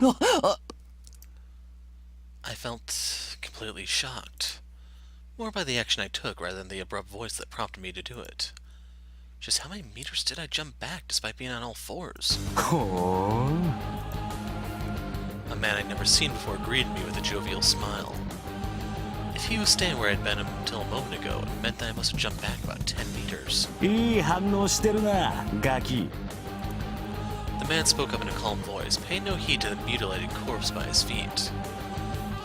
I felt completely shocked. More by the action I took rather than the abrupt voice that prompted me to do it. Just how many meters did I jump back despite being on all fours? A man I'd never seen before greeted me with a jovial smile. If he was staying where I'd been until a moment ago, it meant that I must have jumped back about 10 meters. The man spoke up in a calm voice, paying no heed to the mutilated corpse by his feet.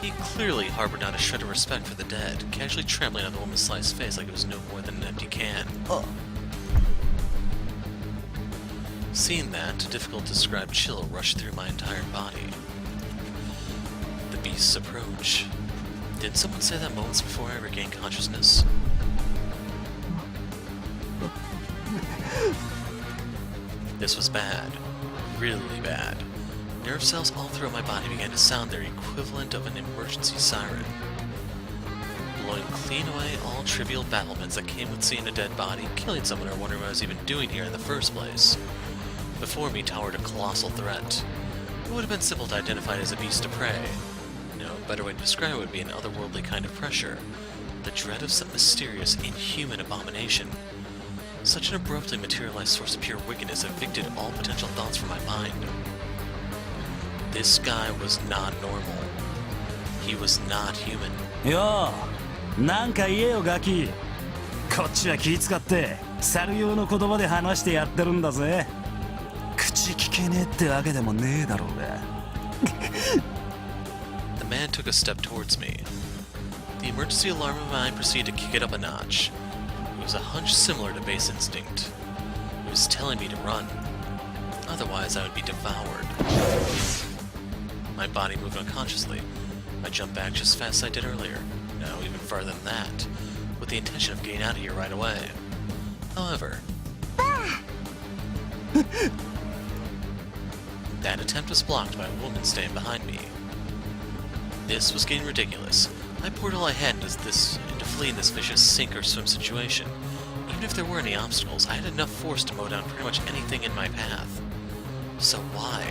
He clearly harbored not a shred of respect for the dead, casually trampling on the woman's sliced face like it was no more than an empty can. Seeing that, a difficult to describe chill rushed through my entire body. The beast's approach. Didn't someone say that moments before I regained consciousness? This was bad. Really bad. Nerve cells all throughout my body began to sound their equivalent of an emergency siren, blowing clean away all trivial bafflements that came with seeing a dead body, killing someone, or wondering what I was even doing here in the first place. Before me towered a colossal threat. It would have been simple to identify it as a beast of prey. No, a better way to describe it would be an otherworldly kind of pressure. The dread of some mysterious, inhuman abomination. Such an abruptly materialized source of pure wickedness evicted all potential thoughts from my mind. This guy was not normal. He was not human. Yo, なんか言えよガキ。こっちは気使って猿用の言葉で話してやってるんだぜ。口聞けねえってわけでもねえだろうが。The man took a step towards me. The emergency alarm in my mind proceeded to kick it up a notch. It was a hunch similar to base instinct. It was telling me to run. Otherwise, I would be devoured. My body moved unconsciously. I jumped back just as fast as I did earlier. No, even farther than that, with the intention of getting out of here right away. However, that attempt was blocked by a woman staying behind me. This was getting ridiculous. I poured all I had into fleeing this vicious sink or swim situation. Even if there were any obstacles, I had enough force to mow down pretty much anything in my path. So why?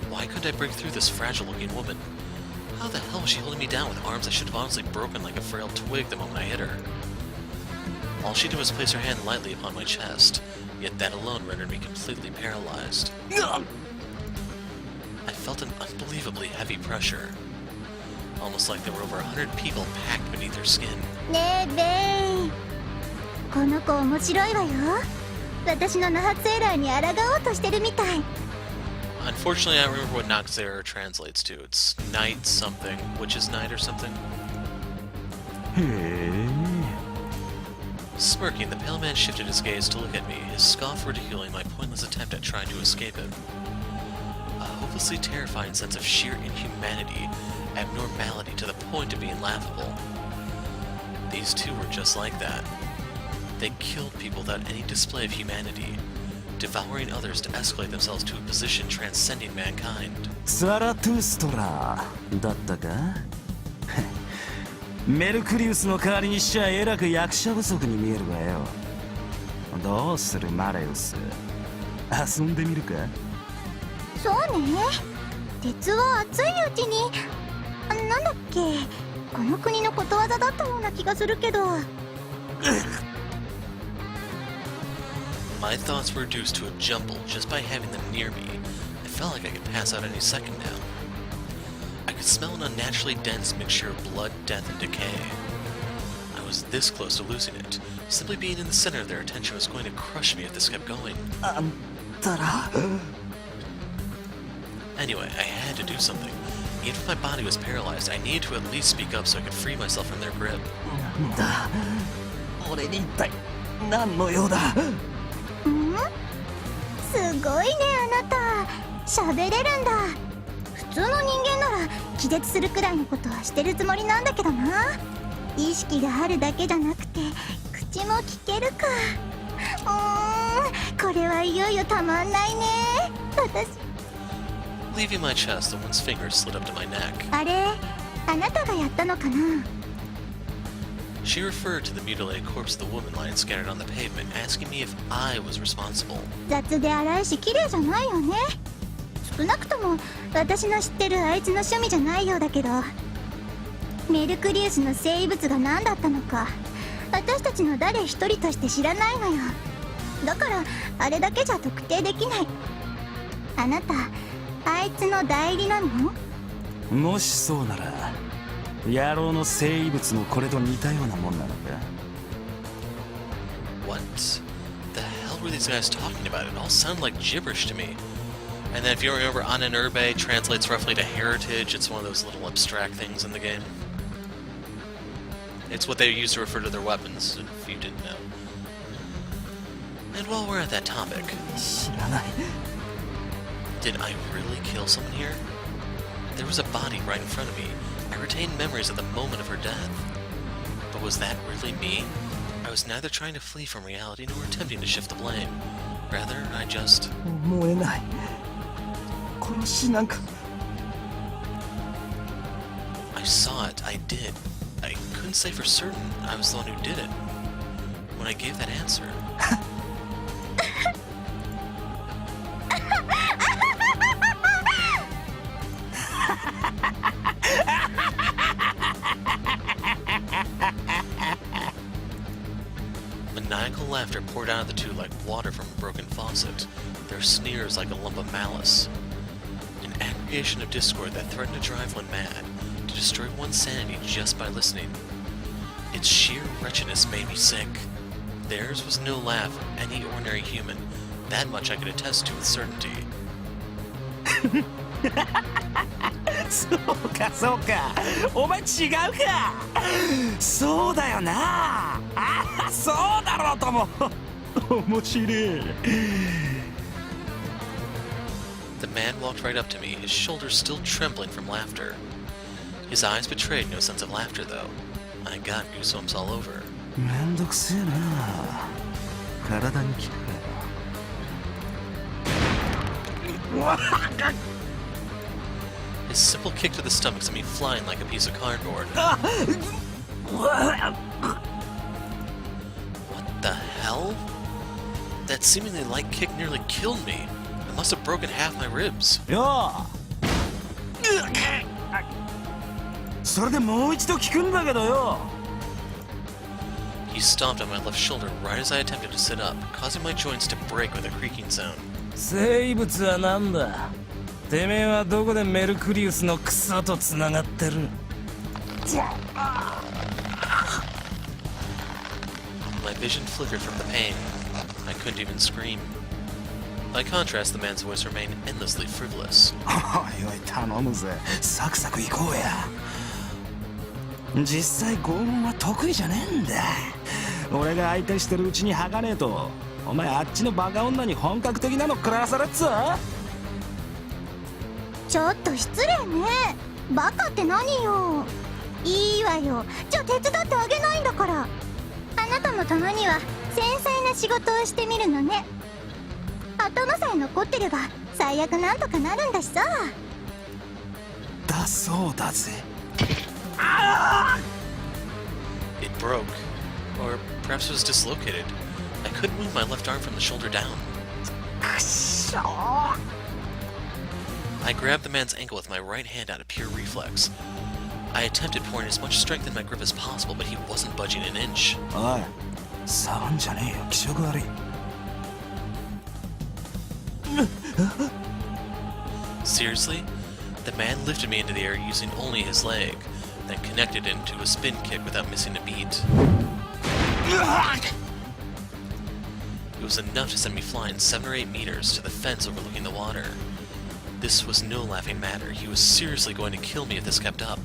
Why couldn't I break through this fragile-looking woman? How the hell was she holding me down with arms I should have honestly broken like a frail twig the moment I hit her? All she did was place her hand lightly upon my chest, yet that alone rendered me completely paralyzed. I felt an unbelievably heavy pressure. Almost like there were over 100 people packed beneath her skin. Unfortunately, I don't remember what Naxera translates to. It's night something, witch's night or something. Smirking, the pale man shifted his gaze to look at me, his scoff ridiculing my pointless attempt at trying to escape him. A hopelessly terrifying sense of sheer inhumanity, abnormality to the point of being laughable. These two were just like that. They killed people without any display of humanity, devouring others to escalate themselves to a position transcending mankind. Zarathustra, だったか? メルクリウスの代わりにしちゃえらく役者不足に見えるわよ。どうするマレウス？遊んでみるか？そうね。鉄は熱いうちに、なんだっけ、この国のことわざだったような気がするけど。My thoughts were reduced to a jumble just by having them near me. I felt like I could pass out any second now. I could smell an unnaturally dense mixture of blood, death, and decay. I was this close to losing it. Simply being in the center of their attention was going to crush me if this kept going. Anyway, I had to do something. Even if my body was paralyzed, I needed to at least speak up so I could free myself from their grip. 俺に一体何の用だ? すごいねあなた。喋れるんだ。普通の人間なら気絶するくらいのことはしてるつもりなんだけどな。意識があるだけじゃなくて口も聞けるか。これはいよいよたまんないね。私。Leaving my chest, the woman's fingers slid up to my neck. あれ、あなたがやったのかな? She referred to the mutilated corpse of the woman lying scattered on the pavement, asking me if I was responsible. 雑で荒いし綺麗じゃないよね。少なくとも私の知ってるあいつの趣味じゃないようだけど、メルクリウスの生物が何だったのか私たちの誰一人として知らないのよ。だからあれだけじゃ特定できない。あなたあいつの代理なの？もしそうなら野郎の生異物もこれと似たようなもんなのか。 What the hell were these guys talking about? It all sounded like gibberish to me. And then if you remember, Ananurbe translates roughly to heritage. It's one of those little abstract things in the game. It's what they use to refer to their weapons, if you didn't know. And while we're at that topic, 知らない。 did I really kill someone here? There was a body right in front of me. I retained memories of the moment of her death. But was that really me? I was neither trying to flee from reality nor attempting to shift the blame. Rather, I just... 思えない。殺しなんか。 I saw it. I did. I couldn't say for certain I was the one who did it. When I gave that answer... Maniacal laughter poured out of the two like water from a broken faucet, their sneers like a lump of malice. An aggregation of discord that threatened to drive one mad, to destroy one's sanity just by listening. Its sheer wretchedness made me sick. Theirs was no laugh of any ordinary human, that much I could attest to with certainty. そうかそうか、お前違うか。そうだよな。あ、そうだろうとも。面白い。 The man walked right up to me, his shoulders still trembling from laughter. His eyes betrayed no sense of laughter, though. I got goosebumps all over. めんどくせえな。体に効くかよ。 His simple kick to the stomach sent me flying like a piece of cardboard. What the hell? That seemingly light kick nearly killed me. It must have broken half my ribs. よそれでもう一度聞くんだけどよ。 He stomped on my left shoulder right as I attempted to sit up, causing my joints to break with a creaking sound. 生物は何だ。てめえはどこでメルクリウスのクソとつながってる。 My vision flickered from the pain. I couldn't even scream. By contrast, the man's voice remained endlessly frivolous. おいおい頼むぜ、サクサク行こうや。実際拷問は得意じゃねえんだ。俺が相手してるうちに剥がねえと、お前あっちのバカ女に本格的なの食らわされっつぁ。 ちょっと失礼ね。バカって何よ。いいわよ。じゃあ手伝ってあげないんだから。あなたもたまには繊細な仕事をしてみるのね。頭さえ残ってれば最悪なんとかなるんだしさ。だそうだぜ。 It broke. Or perhaps it was dislocated. I couldn't move my left arm from the shoulder down. I grabbed the man's ankle with my right hand out of pure reflex. I attempted pouring as much strength in my grip as possible, but he wasn't budging an inch. おい、触んじゃねえよ、気色悪い。 Seriously? The man lifted me into the air using only his leg, then connected it into a spin kick without missing a beat. It was enough to send me flying 7 or 8 meters to the fence overlooking the water. This was no laughing matter. He was seriously going to kill me if this kept up.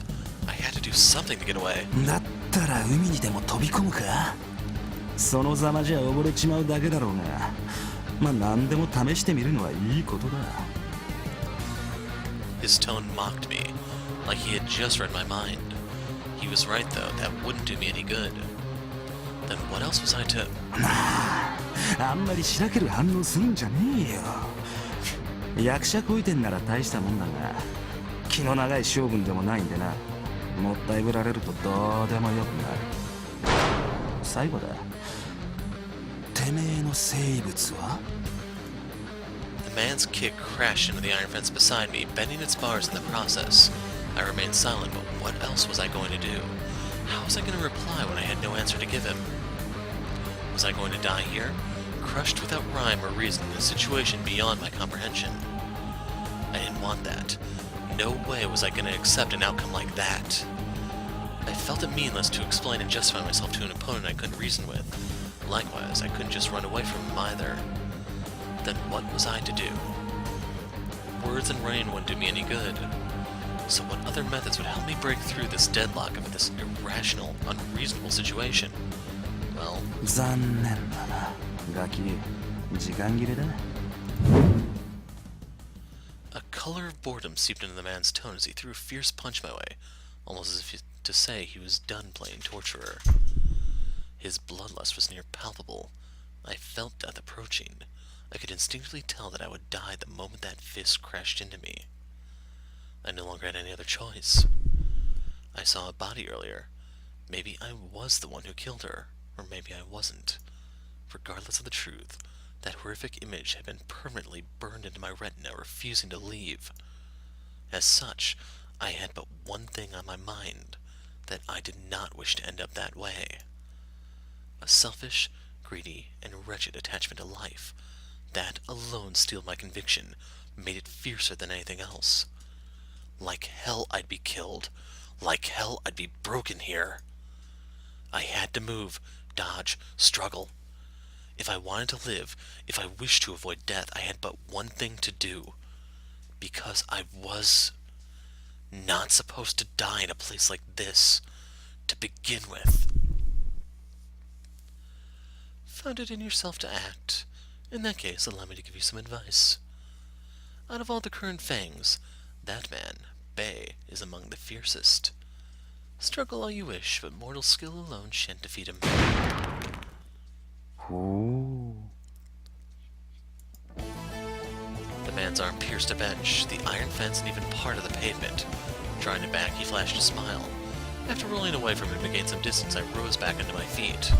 I had to do something to get away. だったら海にでも飛び込むか。そのざまじゃ溺れちまうだけだろうが、まあ何でも試してみるのはいいことだ。 His tone mocked me, like he had just read my mind. He was right, though. That wouldn't do me any good. Then what else was I to... あんまりしらける反応するんじゃねえよ。役者こいてんなら大したもんだが、気の長い性分でもないんでな。もったいぶられるとどうでもよくなる。最後だ。てめえの生物は？ The man's kick crashed into the iron fence beside me, bending its bars in the process. I remained silent, but what else was I going to do? How was I going to reply when I had no answer to give him? Was I going to die here, crushed without rhyme or reason in a situation beyond my comprehension? I didn't want that. No way was I going to accept an outcome like that. I felt it meaningless to explain and justify myself to an opponent I couldn't reason with. Likewise, I couldn't just run away from him either. Then what was I to do? Words and running wouldn't do me any good. So what other methods would help me break through this deadlock of this irrational, unreasonable situation? Well... 残念だな、ガキ。時間切れだ。A color of boredom seeped into the man's tone as he threw a fierce punch my way, almost as if to say he was done playing torturer. His bloodlust was near palpable. I felt death approaching. I could instinctively tell that I would die the moment that fist crashed into me. I no longer had any other choice. I saw a body earlier. Maybe I was the one who killed her, or maybe I wasn't. Regardless of the truth, that horrific image had been permanently burned into my retina, refusing to leave. As such, I had but one thing on my mind, that I did not wish to end up that way. A selfish, greedy, and wretched attachment to life. That alone steeled my conviction, made it fiercer than anything else. Like hell I'd be killed. Like hell I'd be broken here. I had to move, dodge, struggle. If I wanted to live, if I wished to avoid death, I had but one thing to do. Because I was not supposed to die in a place like this, to begin with. Found it in yourself to act. In that case, allow me to give you some advice. Out of all the current fangs, that man, Bay, is among the fiercest. Struggle all you wish, but mortal skill alone shan't defeat him. Ooh. The man's arm pierced a bench, the iron fence, and even part of the pavement. Drawing it back, he flashed a smile. After rolling away from him to gain some distance, I rose back onto my feet.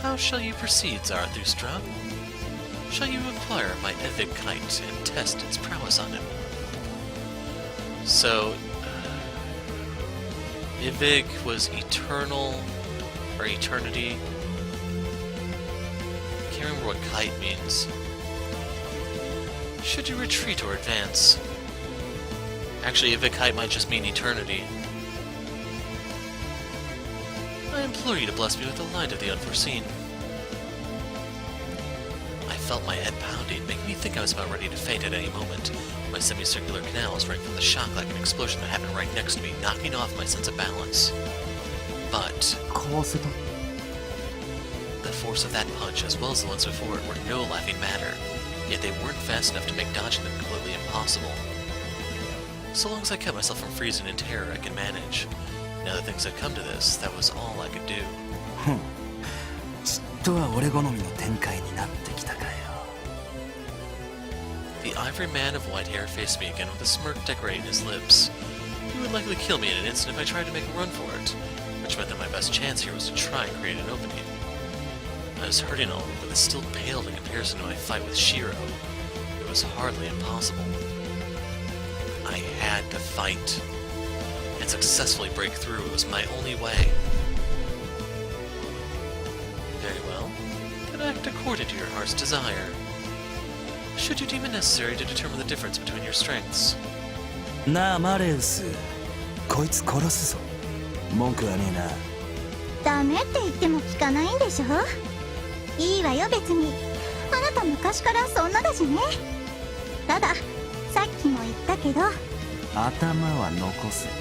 How shall you proceed, Zarathustra? Shall you acquire my Evig kite and test its prowess on him? So, Ivig was eternal, or eternity. Can't remember what kite means. Should you retreat or advance? Actually, Ivig kite might just mean eternity. I implore you to bless me with the light of the unforeseen. I felt my head pounding, making me think I was about ready to faint at any moment. My semicircular canals rang from the shock like an explosion that happened right next to me, knocking off my sense of balance. But the force of that punch, as well as the ones before it, were no laughing matter, yet they weren't fast enough to make dodging them completely impossible. So long as I kept myself from freezing in terror, I could manage. Now that things had come to this, that was all I could do. ちっとは俺好みの展開になってきたかよ。 The ivory man of white hair faced me again with a smirk decorating his lips. He would likely kill me in an instant if I tried to make a run for it, which meant that my best chance here was to try and create an opening. I was hurting all over, but it still paled in comparison to my fight with Shiro. It was hardly impossible. I had to fight, and successfully break through. It was my only way. Very well, then act according to your heart's desire. Should you deem it necessary to determine the difference between your strengths. なあマレウス、こいつ殺すぞ。文句はねえな。ダメって言っても聞かないんでしょ。いいわよ別に。あなた昔からそんなだしね。たださっきも言ったけど。頭は残せか。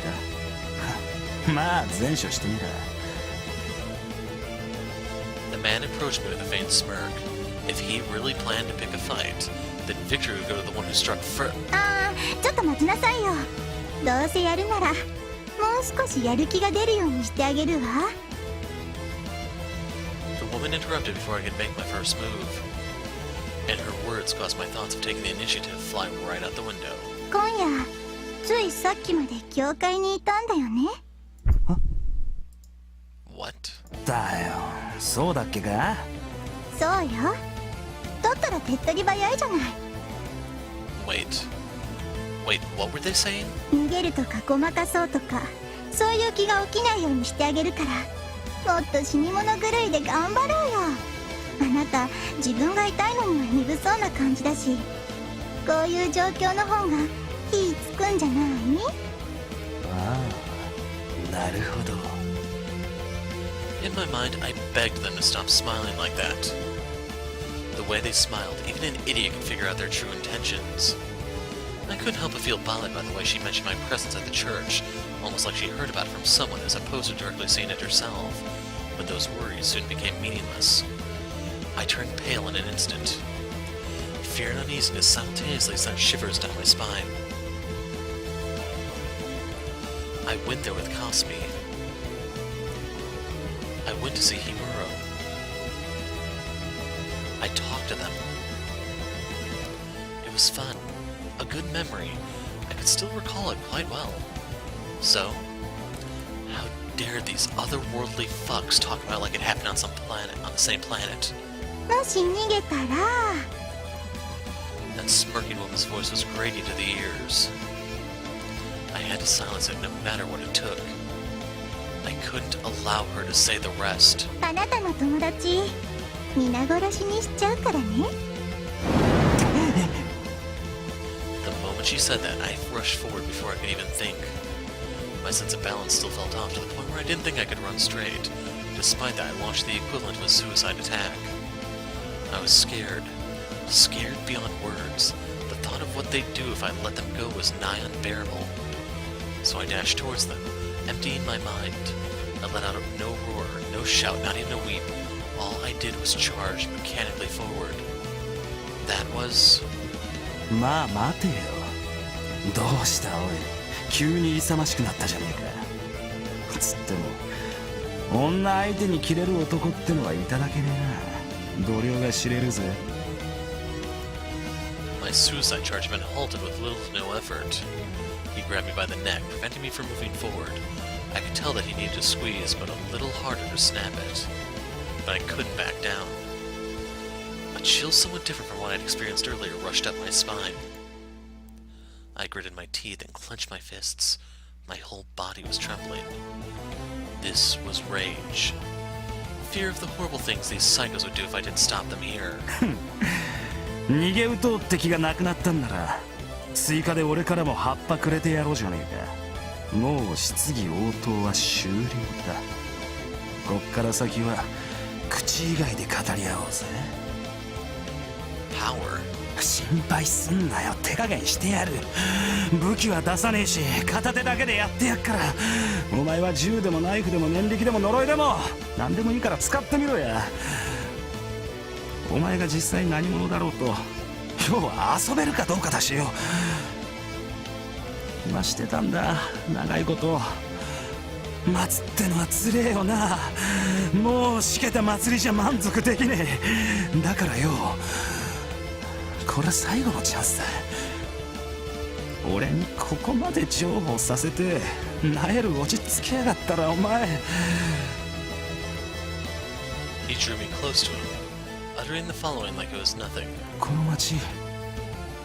まあ前処してみろ。The man approached me with a faint smirk. If he really planned to pick a fight, then victory would go to the one who struck first. ああ、ちょっと待ちなさいよ。どうせやるなら、もう少しやる気が出るようにしてあげるわ。The woman interrupted before I could make my first move, and her words caused my thoughts of taking the initiative to fly right out the window. 今夜、ついさっきまで教会にいたんだよね。What? だよ、そうだっけか？そうよ。だったら手っ取り早いじゃない。 Wait, what were they saying? 逃げるとかごまかそうとか、そういう気が起きないようにしてあげるから、もっと死に物狂いで頑張ろうよ。あなた自分が痛いのには鈍そうな感じだし、こういう状況の方が火つくんじゃない？ああ、なるほど。 In my mind, I begged them to stop smiling like that. The way they smiled, even an idiot could figure out their true intentions. I couldn't help but feel bothered by the way she mentioned my presence at the church, almost like she heard about it from someone as opposed to directly seeing it herself. But those worries soon became meaningless. I turned pale in an instant. Fear and uneasiness simultaneously sent shivers down my spine. I went there with Kasumi. I went to see Himuro. I talked to them. It was fun. A good memory. I could still recall it quite well. So, how dare these otherworldly fucks talk about it like it happened on some planet, on the same planet? もし逃げたら That smirking woman's voice was grating to the ears. I had to silence it no matter what it took. I couldn't allow her to say the rest. あなたの友達皆殺しにしちゃうからね。 The moment she said that, I rushed forward before I could even think. My sense of balance still felt off to the point where I didn't think I could run straight. Despite that, I launched the equivalent of a suicide attack. I was scared. Scared beyond words. The thought of what they'd do if I let them go was nigh unbearable. So I dashed towards them, emptying my mind. I let out no roar, no shout, not even a weep. All I did was charge mechanically forward. That was... まあ待てよ。どうしたおい、急に勇ましくなったじゃねえか。つっても女相手に切れる男ってのはいただけねえな。度量が知れるぜ。 My suicide charge had been halted with little to no effort. He grabbed me by the neck, preventing me from moving forward. I could tell that he needed to squeeze, but a little harder to snap it. But I couldn't back down. A chill somewhat different from what I'd experienced earlier rushed up my spine. I gritted my teeth and clenched my fists. My whole body was trembling. This was rage. Fear of the horrible things these psychos would do if I didn't stop them here. 逃げ打とうって気がなくなったんなら、追加で俺からも葉っぱくれてやろうじゃねえか。もう質疑応答は終了だ。こっから先は口以外で語り合おうぜ。Power? 心配すんなよ、手加減してやる。武器は出さねえし、片手だけでやってやっから。お前は銃でもナイフでも念力でも呪いでも何でもいいから使ってみろや。お前が実際何者だろうと、今日は遊べるかどうかだしよ。今してたんだ、長いこと。待つってのはつれえよな。もうしけた祭りじゃ満足できねえ。だからよ、これ最後のチャンスだ。俺にここまで譲歩させてナエル落ち着けやがったらお前。 He drew me close to him, uttering the following like it was nothing. この街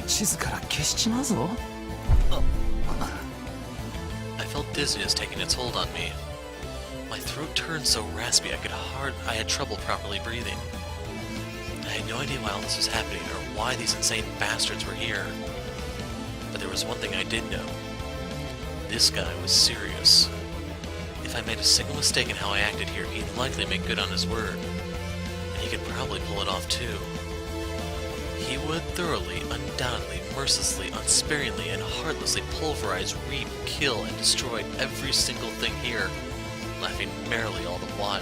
地図から消しちまうぞ。I felt dizziness taking its hold on me. My throat turned so raspy I had trouble properly breathing. I had no idea why all this was happening or why these insane bastards were here. But there was one thing I did know. This guy was serious. If I made a single mistake in how I acted here, he'd likely make good on his word. And he could probably pull it off too. He would thoroughly, undoubtedly, mercilessly, unsparingly, and heartlessly pulverize, reap, kill, and destroy every single thing here, laughing merrily all the while.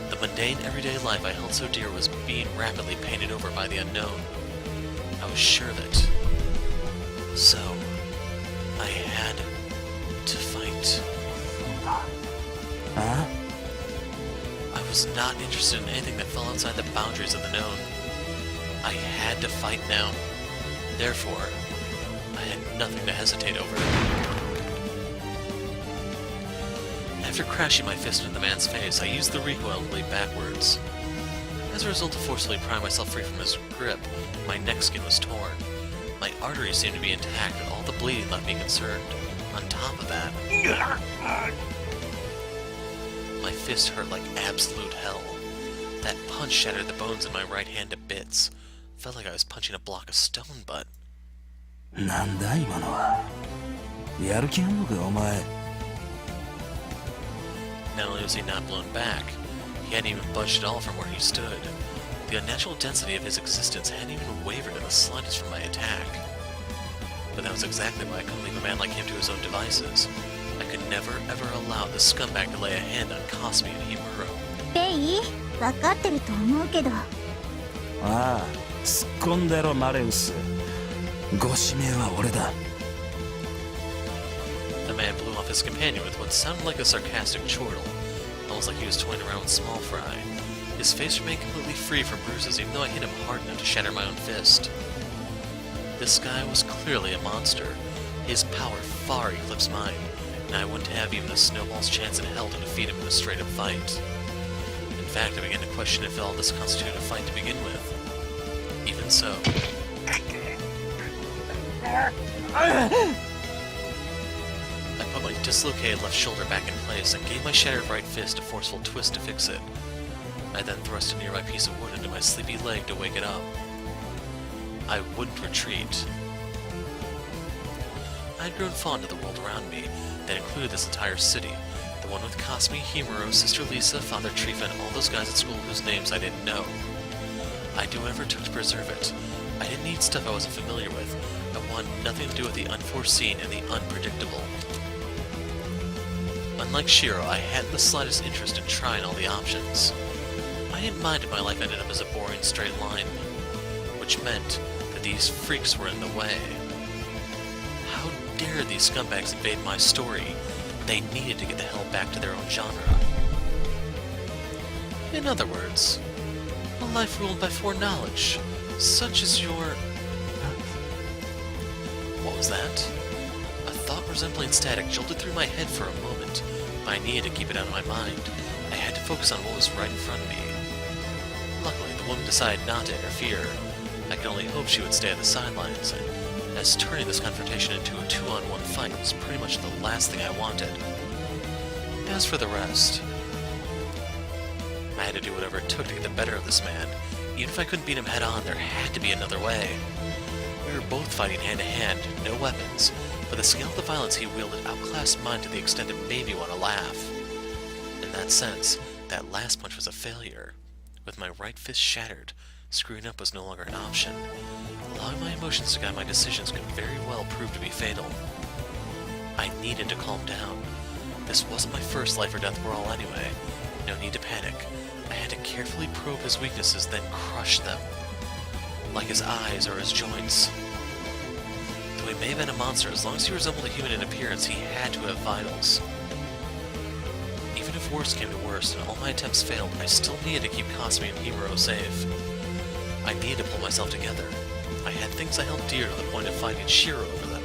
The mundane everyday life I held so dear was being rapidly painted over by the unknown. I was sure of it. So, I had to fight. Huh? I was not interested in anything that fell outside the boundaries of the known. I had to fight now. Therefore, I had nothing to hesitate over. At After crashing my fist into the man's face, I used the recoil to leap backwards. As a result of forcefully prying myself free from his grip, my neck skin was torn. My arteries seemed to be intact, but all the bleeding left me concerned. On top of that, my fist hurt like absolute hell. That punch shattered the bones in my right hand to bits. Felt like I was punching a block of stone, but... なんだ今のは。やる気あんのかお前。 Not only was he not blown back, he hadn't even budged at all from where he stood. The unnatural density of his existence hadn't even wavered in the slightest from my attack. But that was exactly why I couldn't leave a man like him to his own devices. I could never ever allow this scumbag to lay a hand on Kasumi and Himuro. レイ、分かってると思うけど。ああ、突っ込んでろマレウス。ご指名は俺だ。 The man blew off his companion with what sounded like a sarcastic chortle, almost like he was toying around with small fry. His face remained completely free from bruises, even though I hit him hard enough to shatter my own fist. This guy was clearly a monster. His power far eclipsed mine, and I wouldn't have even a snowball's chance in hell to defeat him in a straight-up fight. In fact, I began to question if all this constituted a fight to begin with. Even so... I put my dislocated left shoulder back in place and gave my shattered right fist a forceful twist to fix it. I then thrust a nearby piece of wood into my sleepy leg to wake it up. I wouldn't retreat. I had grown fond of the world around me, that included this entire city, the one with Kasumi, Himuro, Sister Lisa, Father Trifa, and all those guys at school whose names I didn't know. I'd do whatever it took to preserve it. I didn't need stuff I wasn't familiar with. I wanted nothing to do with the unforeseen and the unpredictable. Unlike Shiro, I hadn't the slightest interest in trying all the options. I didn't mind if my life ended up as a boring straight line, which meant that these freaks were in the way. How dare these scumbags invade my story? They needed to get the hell back to their own genre. In other words, a life ruled by foreknowledge, such as your... What was that? A thought resembling static jolted through my head for a moment, but I needed to keep it out of my mind. I had to focus on what was right in front of me. Luckily, the woman decided not to interfere. I could only hope she would stay at the sidelines, as turning this confrontation into a 2-on-1 fight was pretty much the last thing I wanted. As for the rest, I had to do whatever it took to get the better of this man. Even if I couldn't beat him head-on, there had to be another way. We were both fighting hand-to-hand, no weapons, but the scale of the violence he wielded outclassed mine to the extent it made me want to laugh. In that sense, that last punch was a failure. With my right fist shattered, screwing up was no longer an option. Allowing my emotions to guide my decisions could very well prove to be fatal. I needed to calm down. This wasn't my first life or death brawl anyway. No need to panic. I had to carefully probe his weaknesses, then crush them. Like his eyes or his joints. Though he may have been a monster, as long as he resembled a human in appearance, he had to have vitals. Even if worst came to worst and all my attempts failed, I still needed to keep Kasumi and Himuro safe. I needed to pull myself together. I had things I held dear to the point of fighting Shiro over them.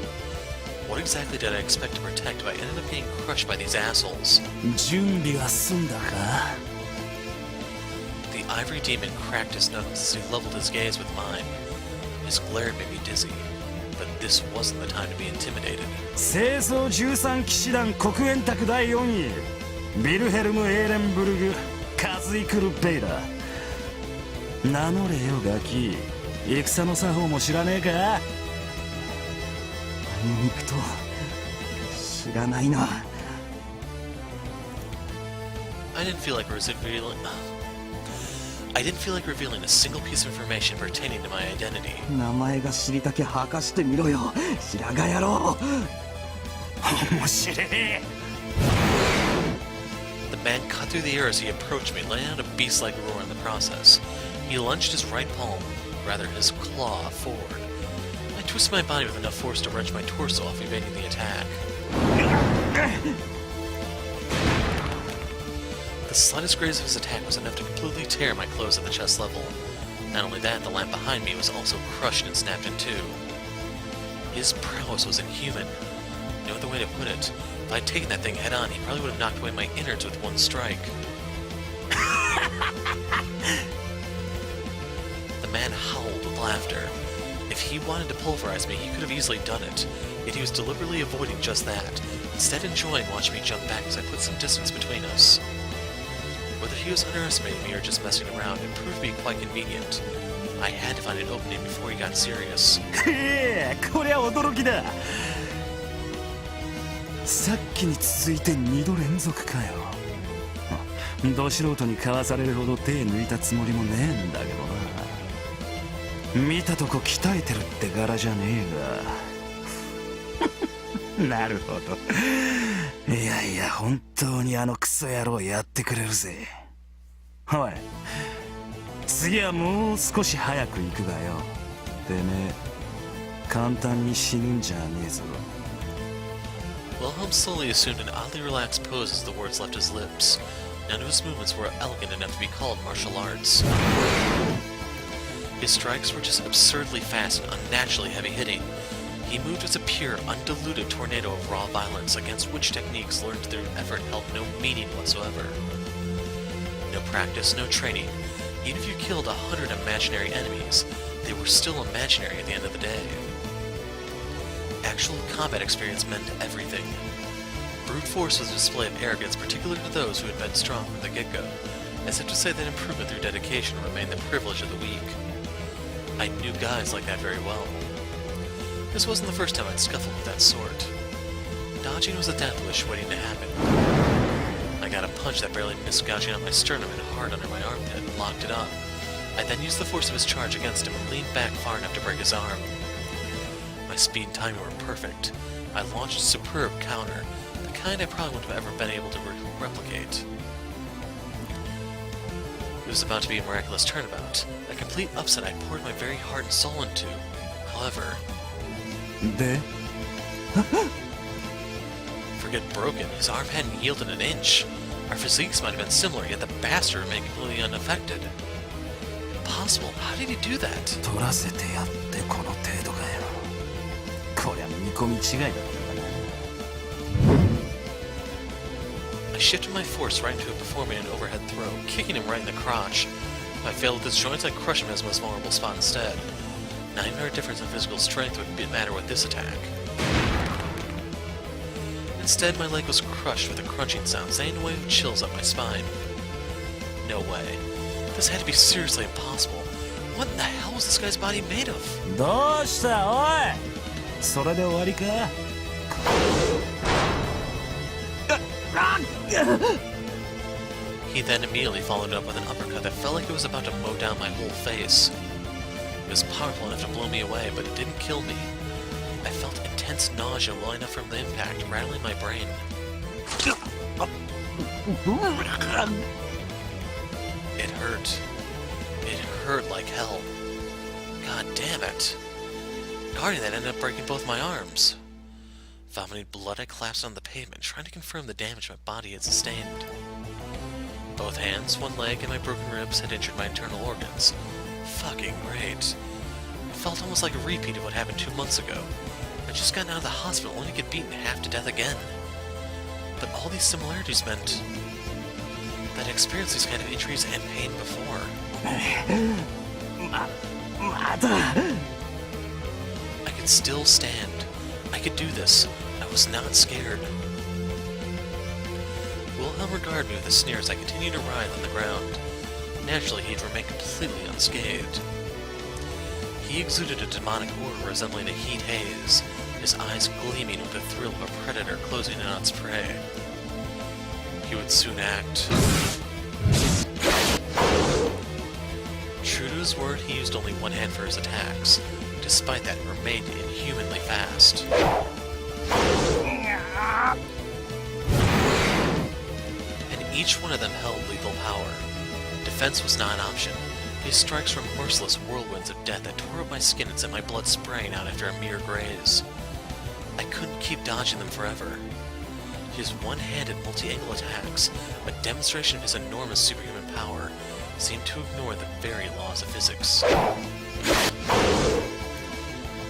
What exactly did I expect to protect if I ended up being crushed by these assholes? 準備は済んだか? The ivory demon cracked his knuckles as he leveled his gaze with mine. His glare made me dizzy, but this wasn't the time to be intimidated. 清掃13騎士団黒煙卓第4位ビルヘルム・エーレンブルグ・カズイクル・ベイだ。名乗れよガキ。戦の作法も知らねえか？肉と知らないな。I didn't feel like revealing a single piece of information pertaining to my identity. 名前が知りたきゃ吐かしてみろよ、白髪野郎。面白い。The man cut through the air as he approached me, letting out a beast-like roar in the process. He lunged his right palm, rather his claw, forward. I twisted my body with enough force to wrench my torso off, evading the attack. The slightest graze of his attack was enough to completely tear my clothes at the chest level. Not only that, the lamp behind me was also crushed and snapped in two. His prowess was inhuman. No other way to put it. If I'd taken that thing head on, he probably would have knocked away my innards with one strike. The man howled with laughter. If he wanted to pulverize me, he could have easily done it, yet he was deliberately avoiding just that, instead enjoying watching me jump back as I put some distance between us. Whether he was underestimating me or just messing around, it proved to be quite convenient. I had to find an opening before he got serious. へえ、こりゃ驚きだ。さっきに続いて2度連続かよ。ど素人にかわされるほど手抜いたつもりもねえんだけどな。見たとこ鍛えてるって柄じゃねえが。なるほど。いやいや、本当にあのクソ野郎やってくれるぜ。おい、次はもう少し早く行くがよ。てめえ、簡単に死ぬんじゃねえぞ。Wilhelm slowly assumed an oddly relaxed pose as the words left his lips. None of his movements were elegant enough to be called martial arts. His strikes were just absurdly fast and unnaturally heavy-hitting. He moved as a pure, undiluted tornado of raw violence against which techniques learned through effort held no meaning whatsoever. No practice, no training. Even if you killed 100 imaginary enemies, they were still imaginary at the end of the day. Actual combat experience meant everything. Brute force was a display of arrogance particular to those who had been strong from the get-go, as if to say that improvement through dedication remained the privilege of the weak. I knew guys like that very well. This wasn't the first time I'd scuffled with that sort. Dodging was a death wish waiting to happen. I got a punch that barely missed gouging out my sternum and hard under my armpit and locked it up. I then used the force of his charge against him and leaned back far enough to break his arm. My speed and timing were perfect. I launched a superb counter, the kind I probably wouldn't have ever been able to replicate. It was about to be a miraculous turnabout, a complete upset I poured my very heart and soul into. However... Forget broken, his arm hadn't yielded an inch. Our physiques might have been similar, yet the bastard remained completely unaffected. Impossible, how did he do that? 取らせてやってこの程度かよ。こりゃ見込み違いだったかな。I shifted my force right into him before me in an overhead throw, kicking him right in the crotch. If I failed with his joints, I'd crush him in his most vulnerable spot instead. Not even our difference in physical strength would matter with this attack. Instead, my leg was crushed with a crunching sound, sending a wave of chills up my spine. No way. This had to be seriously impossible. What in the hell was this guy's body made of? どうしたおい。それで終わりか。He then immediately followed up with an uppercut that felt like it was about to mow down my whole face. It was powerful enough to blow me away, but it didn't kill me. I felt intense nausea well enough from the impact, rattling my brain. It hurt. It hurt like hell. God damn it. Guarding that ended up breaking both my arms. Vomiting blood, I collapsed on the pavement, trying to confirm the damage my body had sustained. Both hands, one leg, and my broken ribs had injured my internal organs. Fucking great. It felt almost like a repeat of what happened 2 months ago. I'd just gotten out of the hospital only to get beaten half to death again. But all these similarities meant that I experienced these kind of injuries and pain before. I could still stand. I could do this. I was not scared. Wilhelm regarded me with a sneer as I continued to writhe on the ground. Naturally, he'd remain completely unscathed. He exuded a demonic aura resembling a heat haze, his eyes gleaming with the thrill of a predator closing in on its prey. He would soon act. True to his word, he used only one hand for his attacks. Despite that, remained inhumanly fast. And each one of them held lethal power. Defense was not an option. His strikes were merciless whirlwinds of death that tore up my skin and sent my blood spraying out after a mere graze. I couldn't keep dodging them forever. His one-handed multi-angle attacks, a demonstration of his enormous superhuman power, seemed to ignore the very laws of physics.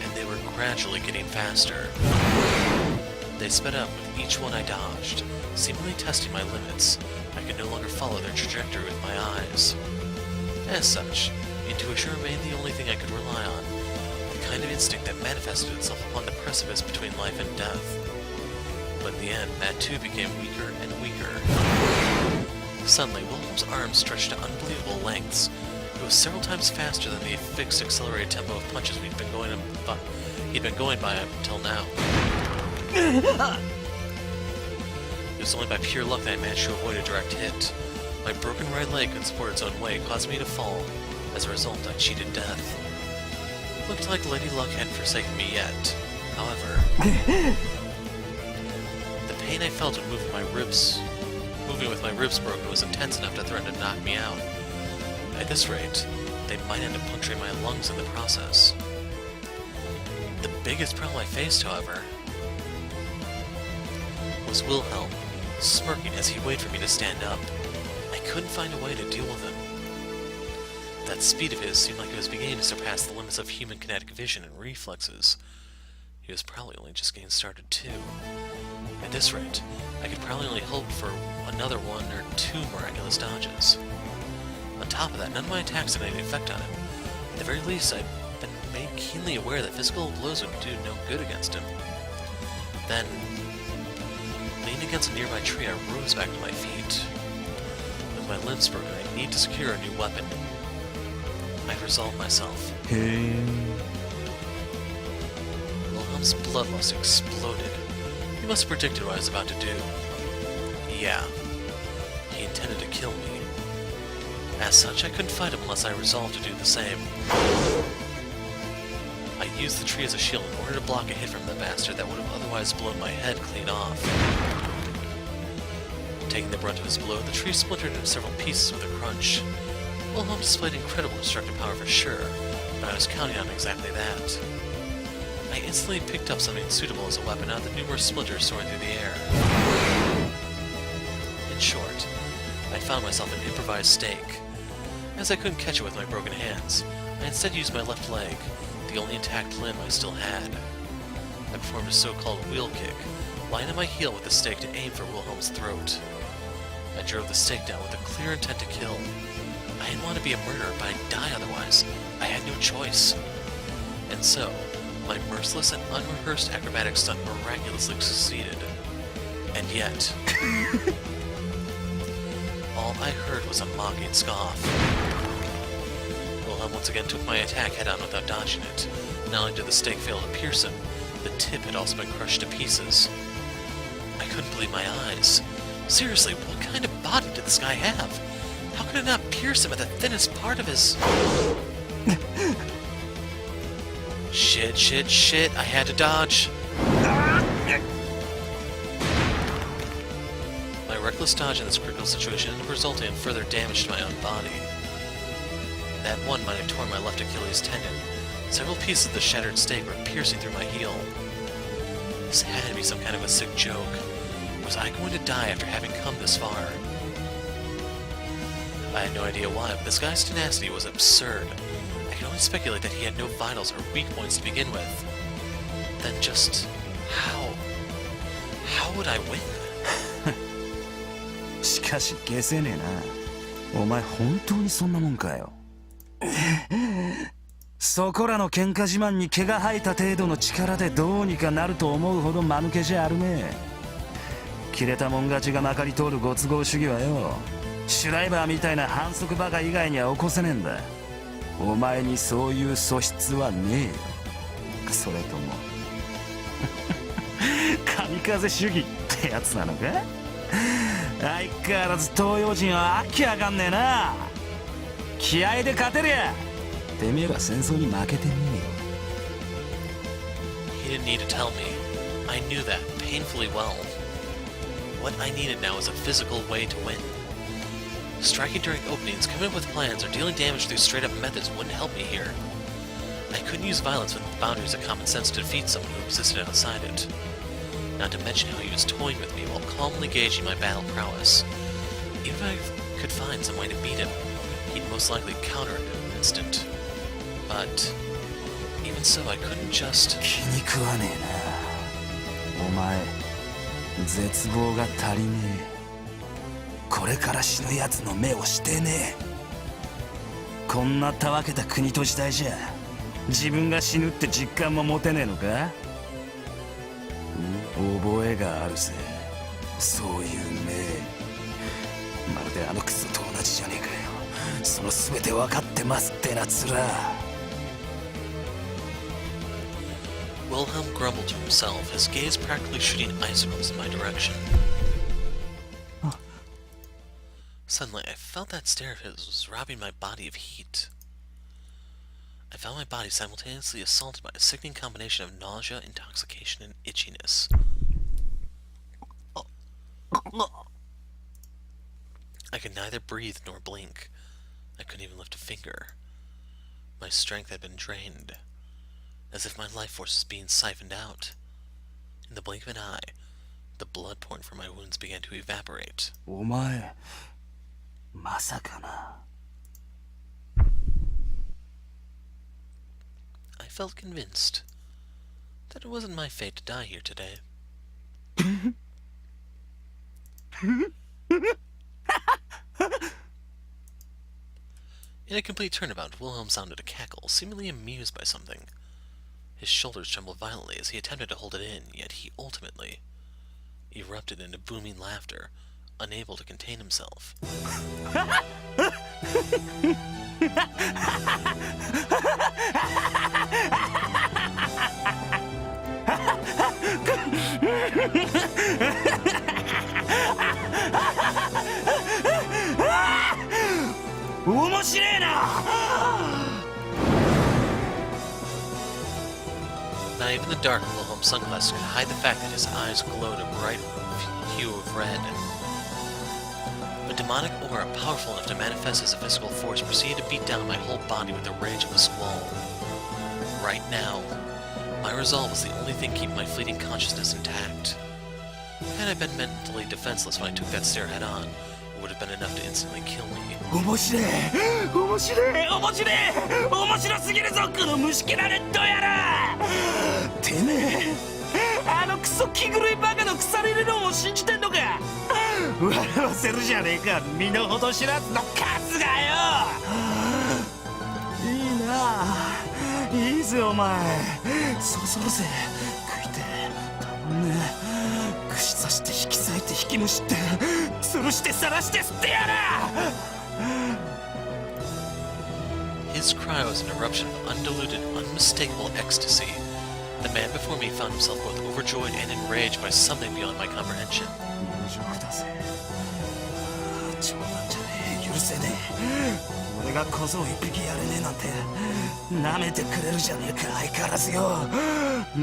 And they were gradually getting faster. They sped up with each one I dodged, seemingly testing my limits. I could no longer follow their trajectory with my eyes. As such, intuition remained the only thing I could rely on, the kind of instinct that manifested itself upon the precipice between life and death. But in the end, that too became weaker and weaker. Suddenly, Wilhelm's arms stretched to unbelievable lengths. It was several times faster than the fixed, accelerated tempo of punches he'd been going by until now. It was only by pure luck that I managed to avoid a direct hit. My broken right leg couldn't support its own weight, causing me to fall. As a result, I cheated death. Looked like Lady Luck hadn't forsaken me yet. However, the pain I felt when moving with my ribs broken was intense enough to threaten to knock me out. At this rate, they might end up puncturing my lungs in the process. The biggest problem I faced, however, was Wilhelm, smirking as he waited for me to stand up. I couldn't find a way to deal with him. That speed of his seemed like it was beginning to surpass the limits of human kinetic vision and reflexes. He was probably only just getting started too. At this rate, I could probably only hope for another one or two miraculous dodges. On top of that, none of my attacks had any effect on him. At the very least, I'd been made keenly aware that physical blows would do no good against him. Then, leaning against a nearby tree, I rose back to my feet. With my limbs broken, I need to secure a new weapon. I'd resolved myself. Wilhelm's bloodlust exploded. He must have predicted what I was about to do. Yeah, he intended to kill me. As such, I couldn't fight him unless I resolved to do the same. I used the tree as a shield in order to block a hit from the bastard that would have otherwise blown my head clean off. Taking the brunt of his blow, the tree splintered into several pieces with a crunch. Wilhelm displayed incredible destructive power for sure, but I was counting on exactly that. I instantly picked up something suitable as a weapon out of the numerous splinters soaring through the air. In short, I found myself an improvised stake. As I couldn't catch it with my broken hands, I instead used my left leg, the only intact limb I still had. I performed a so-called wheel kick, lying on my heel with the stake to aim for Wilhelm's throat. I drove the stake down with a clear intent to kill. I didn't want to be a murderer, but I'd die otherwise. I had no choice. And so, my merciless and unrehearsed acrobatic stunt miraculously succeeded. And yet, all I heard was a mocking scoff. Wilhelm once again took my attack head-on without dodging it. Not only did the stake fail to pierce him, the tip had also been crushed to pieces. I couldn't believe my eyes. Seriously, what kind of body did this guy have? How could it not pierce him at the thinnest part of his... Shit, I had to dodge. My reckless dodge in this critical situation ended up resulting in further damage to my own body. That one might have torn my left Achilles tendon. Several pieces of the shattered stake were piercing through my heel. This had to be some kind of a sick joke. Was I going to die after having come this far? I had no idea why, but this guy's tenacity was absurd. I could only speculate that he had no vitals or weak points to begin with. Then just... how? How would I win? しかし消せねえな。お前本当にそんなもんかよ。そこらの喧嘩自慢に毛が生えた程度の力でどうにかなると思うほど間抜けじゃあるめえ。切れたもん勝ちがまかり通るご都合主義はよ、シュライバーみたいな反則バカ以外には起こせねえんだ。お前にそういう素質はねえよ。それとも神風主義ってやつなのか。相変わらず東洋人はあっきやがんねえな。気合で勝てりゃてめえら戦争に負けてねHe didn't need to tell me. I knew that painfully well. What I needed now was a physical way to win. Striking during openings, coming up with plans, or dealing damage through straight-up methods wouldn't help me here. I couldn't use violence within the boundaries of common sense to defeat someone who existed outside it. Not to mention how he was toying with me while calmly gauging my battle prowess. Even if I could find some way to beat him, he'd most likely counter it in an instant. But even so, I couldn't just... え。気に食わねえな。お前絶望が足りねえ。これから死ぬやつの目をしてねえ。こんなたわけた国と時代じゃ自分が死ぬって実感も持てねえのか？覚えがあるぜ、そういう目。まるであのクソと同じじゃねえかよ。その全て分かってますってなつら。Wilhelm grumbled to himself, his gaze practically shooting icicles in my direction. Suddenly, I felt that stare of his was robbing my body of heat. I found my body simultaneously assaulted by a sickening combination of nausea, intoxication, and itchiness. I could neither breathe nor blink. I couldn't even lift a finger. My strength had been drained, as if my life force was being siphoned out. In the blink of an eye, the blood pouring from my wounds began to evaporate. お前まさかな。I felt convinced that it wasn't my fate to die here today. In a complete turnabout, Wilhelm sounded a cackle, seemingly amused by something. His shoulders trembled violently as he attempted to hold it in, yet he ultimately erupted into booming laughter, unable to contain himself. Not even the dark Wilhelm's sunglasses could hide the fact that his eyes glowed a bright hue of red. A demonic aura powerful enough to manifest as a physical force proceeded to beat down my whole body with the rage of a squall. Right now, my resolve was the only thing keeping my fleeting consciousness intact. Had I been mentally defenseless when I took that stare head on, it would have been enough to instantly kill me. 面白い面白い面白い面白すぎるぞこの虫けらレッドやら。てめえあのクソ気狂いバカの腐れるのを信じてんのか。笑わせるじゃねえか身の程知らずのカスがよ。いいないいぜお前。そろそろぜ食いてたまんね。串刺して引き裂いて引きむしって吊るして晒して吸ってやら。His cry was an eruption of undiluted, unmistakable ecstasy. The man before me found himself both overjoyed and enraged by something beyond my comprehension. 冗談じゃねえ許せねえ。俺が小僧一匹やれねえなんて舐めてくれるじゃねえか相変わらずよ。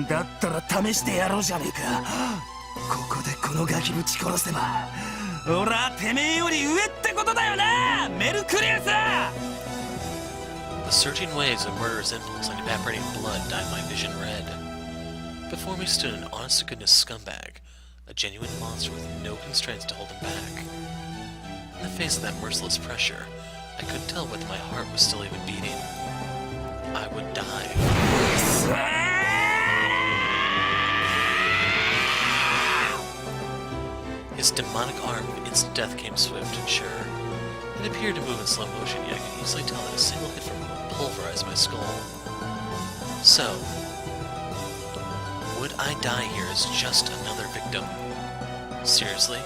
だったら試してやろうじゃねえか。ここでこのガキぶち殺せば俺はてめえより上ってことだよなメルクリアス。The surging waves of murderous impulse and evaporating blood dyed my vision red. Before me stood an honest-to-goodness scumbag, a genuine monster with no constraints to hold him back. In the face of that merciless pressure, I couldn't tell whether my heart was still even beating. I would die. His demonic arm of instant death came swift and sure. It appeared to move in slow motion, yet I could easily tell that a single hit from it would pulverize my skull. So, would I die here as just another victim? Seriously?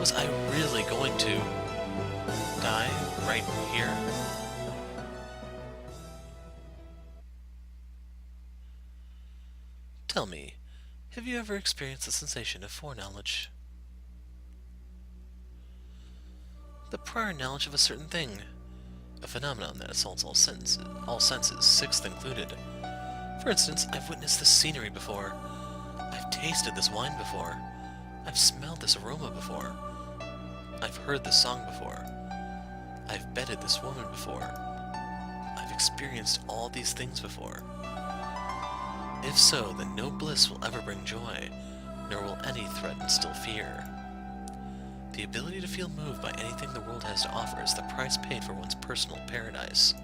Was I really going to die right here? Tell me, have you ever experienced the sensation of foreknowledge? The prior knowledge of a certain thing, a phenomenon that assaults all senses, sixth included. For instance, I've witnessed this scenery before. I've tasted this wine before. I've smelled this aroma before. I've heard this song before. I've bedded this woman before. I've experienced all these things before. If so, then no bliss will ever bring joy, nor will any threat instill fear. The ability to feel moved by anything the world has to offer is the price paid for one's personal paradise.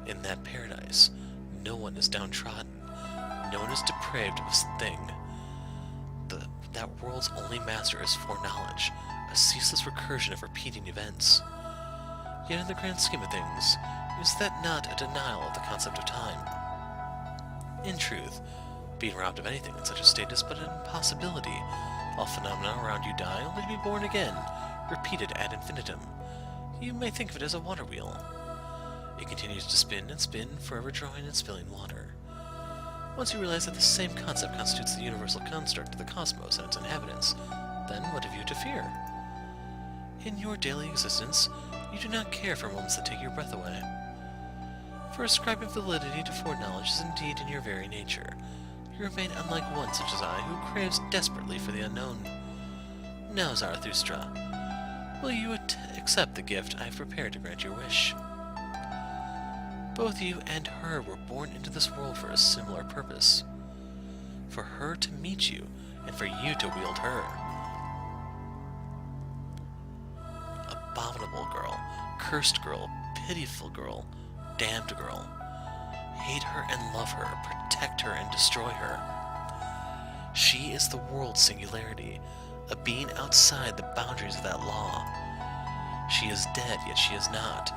In that paradise, no one is downtrodden, no one is depraved of a thing. The that world's only master is foreknowledge, a ceaseless recursion of repeating events. Yet in the grand scheme of things, is that not a denial of the concept of time? In truth, being robbed of anything in such a state is but an impossibility. All phenomena around you die, only to be born again, repeated ad infinitum. You may think of it as a water wheel. It continues to spin and spin, forever drawing and spilling water. Once you realize that the same concept constitutes the universal construct of the cosmos and its inhabitants, then what have you to fear? In your daily existence, you do not care for moments that take your breath away. For ascribing validity to foreknowledge is indeed in your very nature. You remain unlike one such as I, who craves desperately for the unknown. Now, Zarathustra, will you accept the gift I have prepared to grant your wish? Both you and her were born into this world for a similar purpose. For her to meet you, and for you to wield her. Abominable girl, cursed girl, pitiful girl, damned girl. Hate her and love her, protect her and destroy her. She is the world's singularity, a being outside the boundaries of that law. She is dead, yet she is not.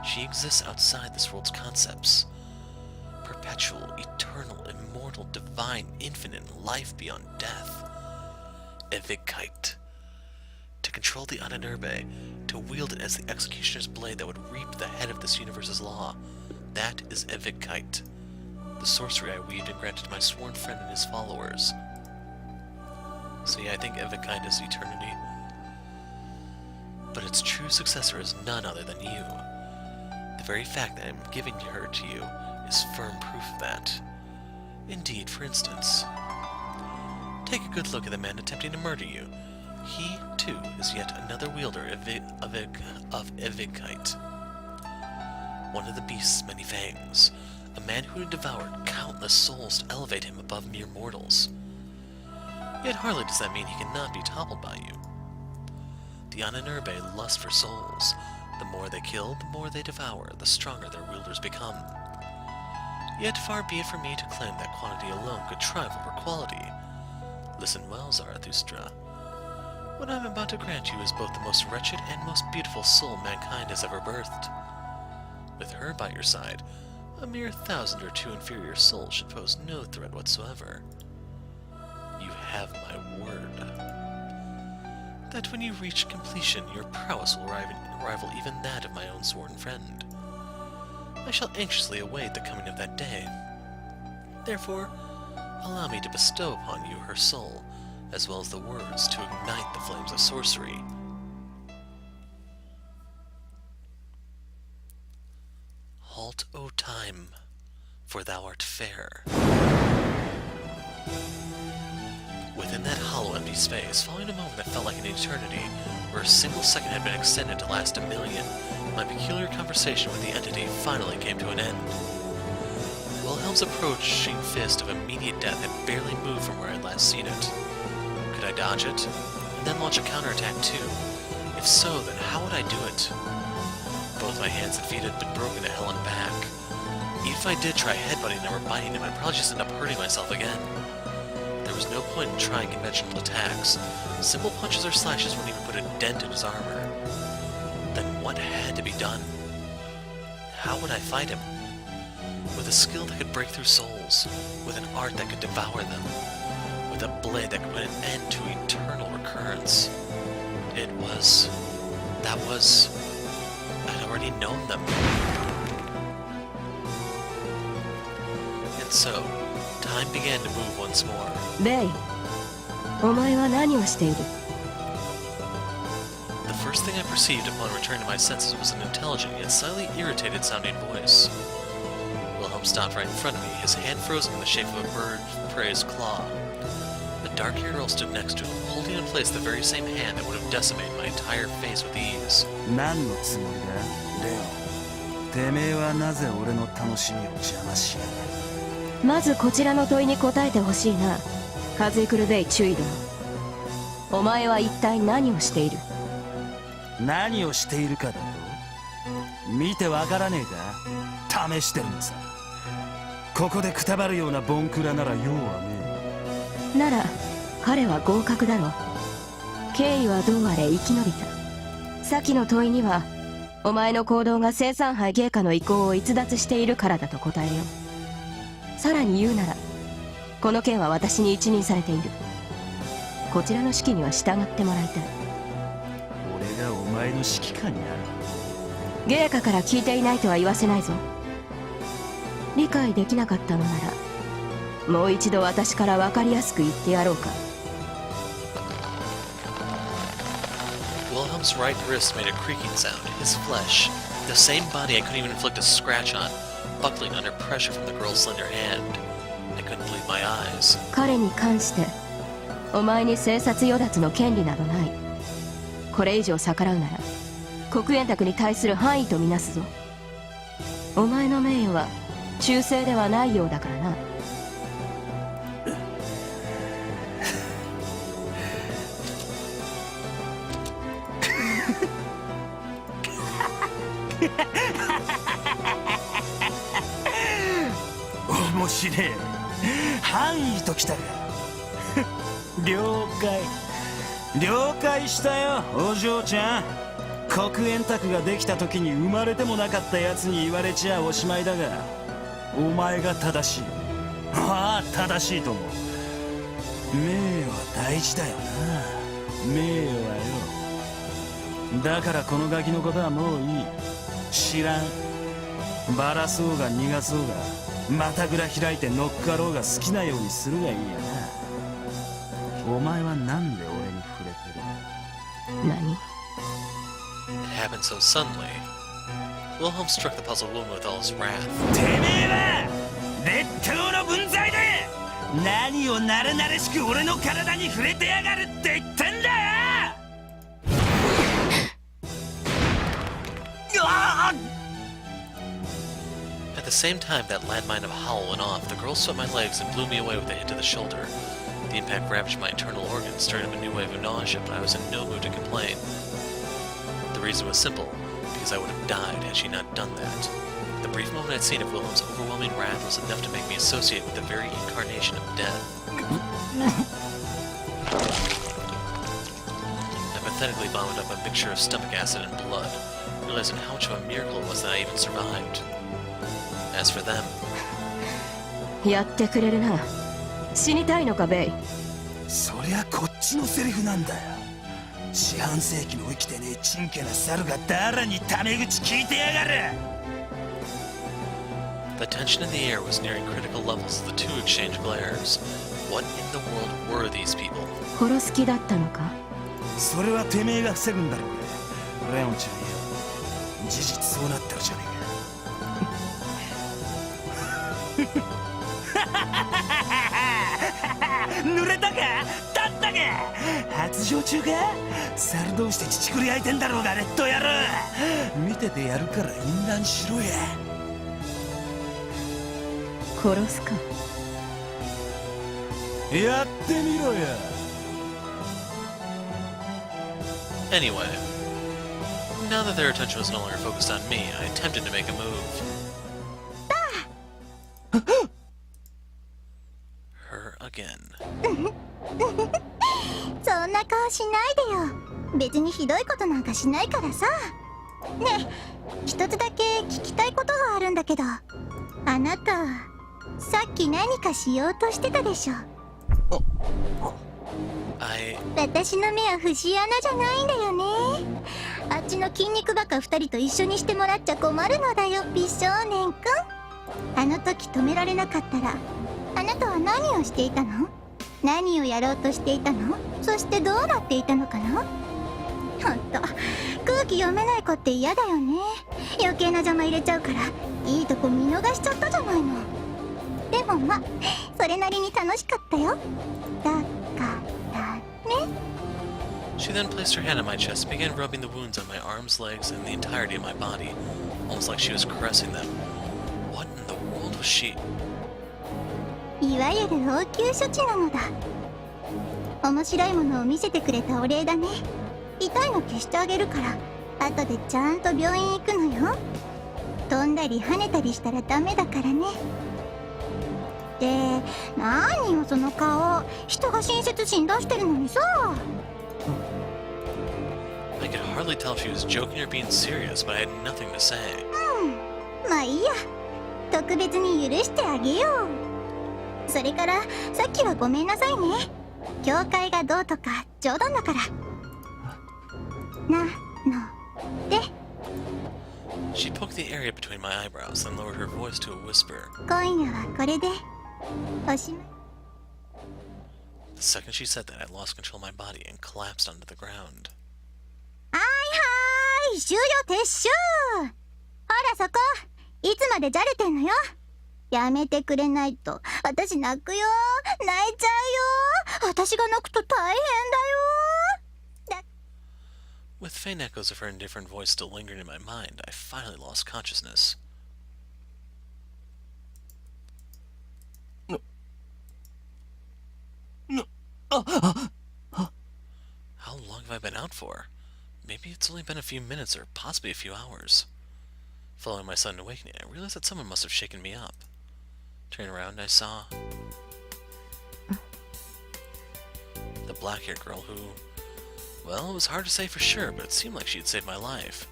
She exists outside this world's concepts. Perpetual, eternal, immortal, divine, infinite, life beyond death. Ewigkeit. To control the Ananurbe, to wield it as the executioner's blade that would reap the head of this universe's law, that is Ewigkeit, the sorcery I weaved and granted to my sworn friend and his followers. So yeah, I think Ewigkeit is eternity. But its true successor is none other than you. The very fact that I am giving her to you is firm proof of that. Indeed, for instance, take a good look at the man attempting to murder you. He, too, is yet another wielder of Ewigkeit. One of the beast's many fangs, a man who had devoured countless souls to elevate him above mere mortals. Yet hardly does that mean he cannot be toppled by you. The Ananurbe lust for souls. The more they kill, the more they devour, the stronger their wielders become. Yet far be it from me to claim that quantity alone could triumph over quality. Listen well, Zarathustra. What I am about to grant you is both the most wretched and most beautiful soul mankind has ever birthed. With her by your side, a mere 1,000 or 2 inferior souls should pose no threat whatsoever. You have my word. That when you reach completion, your prowess will rival even that of my own sworn friend. I shall anxiously await the coming of that day. Therefore, allow me to bestow upon you her soul, as well as the words to ignite the flames of sorcery. Halt, O time, for thou art fair. Within that hollow empty space, following a moment that felt like an eternity, where a single second had been extended to last 1,000,000, my peculiar conversation with the entity finally came to an end. Wilhelm's approaching fist of immediate death had barely moved from where I had last seen it. Could I dodge it, and then launch a counterattack too? If so, then how would I do it? Both my hands and feet had been broken to hell and back. Even if I did try headbutting him or biting him, I'd probably just end up hurting myself again. There was no point in trying conventional attacks. Simple punches or slashes wouldn't even put a dent in his armor. Then what had to be done? How would I fight him? With a skill that could break through souls, with an art that could devour them, with a blade that could put an end to eternal recurrence. I'd already known them. And so, time began to move once more. レイ、お前は何をしている? The first thing I perceived upon returning to my senses was an intelligent yet slightly irritated sounding voice. Wilhelm stopped right in front of me, his hand frozen in the shape of a bird of prey's claw. The dark-haired girl stood next to him, holding in place the very same hand that would have decimated my entire face with ease. 何のつもりだ、レオ。てめえはなぜ俺の楽しみを邪魔しやがる。まずこちらの問いに答えてほしいな、カズイクルベイ注意殿。お前は一体何をしている？何をしているかだと？見てわからねえか？試してるのさ。ここでくたばるようなボンクラなら用はねえ。なら彼は合格だろう。経緯はどうあれ生き延びた。先の問いにはお前の行動が生産杯芸家の意向を逸脱しているからだと答えよう。さらに言うならこの件は私に一任されている。こちらの指揮には従ってもらいたい。俺がお前の指揮官になる。芸家から聞いていないとは言わせないぞ。理解できなかったのならもう一度私から分かりやすく言ってやろうか。Wilhelm's right wrist made a creaking sound. His flesh, the same body I couldn't even inflict a scratch on, buckling under pressure from the girl's slender hand. I couldn't believe my eyes. 彼に関してお前に生殺与奪の権利などない。これ以上逆らうなら黒煙卓に対する範囲とみなすぞ。お前の名誉は忠誠ではないようだからな。面白い。範囲ときたか。了解了解したよお嬢ちゃん。黒煙卓ができた時に生まれてもなかったやつに言われちゃおしまいだが、お前が正しい。ああ正しいと思う。名誉は大事だよな。名誉はよ。だからこのガキのことはもういい。知らん。バラそうが逃がそうが、またぐら開いて乗っかろうが好きなようにするがいいやな。お前はなんで俺に触れてる？何？ It happened so suddenly. Wilhelm struck the puzzled woman with all his wrath. てめえは劣等の分際で何をなれなれしく俺の体に触れてやがるって言ってんだよ。At the same time that landmine of a howl went off, the girl swept my legs and blew me away with a hit to the shoulder. The impact ravaged my internal organs, stirring up a new wave of nausea, but I was in no mood to complain. The reason was simple, because I would have died had she not done that. The brief moment I'd seen of Wilhelm's overwhelming wrath was enough to make me associate with the very incarnation of death. I pathetically vomited up a mixture of stomach acid and blood, realizing how much of a miracle it was that I even survived. As for them, やってくれるな。死にたいのかベイ。そりゃこっちのセリフなんだよ。四半世紀も生きてねえチンケな猿が誰にタメ口聞いてやがる。 the tension in the air was nearing critical levels as the two exchanged glares. What in the world were these people? 殺す気だったのか？それはてめえが防ぐんだろうが。レオンちゃんよ、事実そうなってるじゃねえか。濡れたか？立ったか？発情中か？猿同士で乳くり焼いてんだろうがレッド野郎。見ててやるから淫乱しろや。殺すか？やってみろや。 Anyway, now that their attention was no longer focused on me, I attempted to make a move. Her again. そんな顔しないでよ。別にひどいことなんかしないからさ。ねえ、一つだけ聞きたいことがあるんだけど、あなたさっき何かしようとしてたでしょ。私の目は節穴じゃないんだよね。あっちの筋肉バカ2人と一緒にしてもらっちゃ困るのだよ、美少年くん。あの時止められなかったら、あなたは何をしていたの？何をやろうとしていたの？そしてどうなっていたのかな？ほんと、空気読めない子って嫌だよね。余計な邪魔入れちゃうから、いいとこ見逃しちゃったじゃないの。でもま、それなりに楽しかったよ。だからね。 She then placed her hand on my chest and began rubbing the wounds on my arms, legs, and the entirety of my body, almost like she was caressing them. What in the world was she? いわゆる応急処置なのだ。面白いものを見せてくれたお礼だね。痛いの消してあげるから、後でちゃんと病院行くのよ。飛んだり跳ねたりしたらダメだからね。って何よその顔、人が親切心出してるのにさ。 I could hardly tell if she was joking or being serious, but I had nothing to say. まあいいや、特別に許してあげよう。それからさっきはごめんなさいね。教会がどうとか冗談だから。なので She poked the area between my eyebrows, then lowered her voice to a whisper. 今夜はこれでおしまい。 The second she said that, I lost control of my body and collapsed onto the ground. はーい、終了撤収。ほらそこ、いつまでじゃれてんのよ。やめてくれないと私泣くよ。泣いちゃうよ。私が泣くと大変だよ。 With faint echoes of her indifferent voice still lingering in my mind, I finally lost consciousness. How long have I been out for? Maybe it's only been a few minutes or possibly a few hours. Following my sudden awakening, I realized that someone must have shaken me up. Turning around, I saw the black-haired girl who, well, it was hard to say for sure, but it seemed like she had saved my life.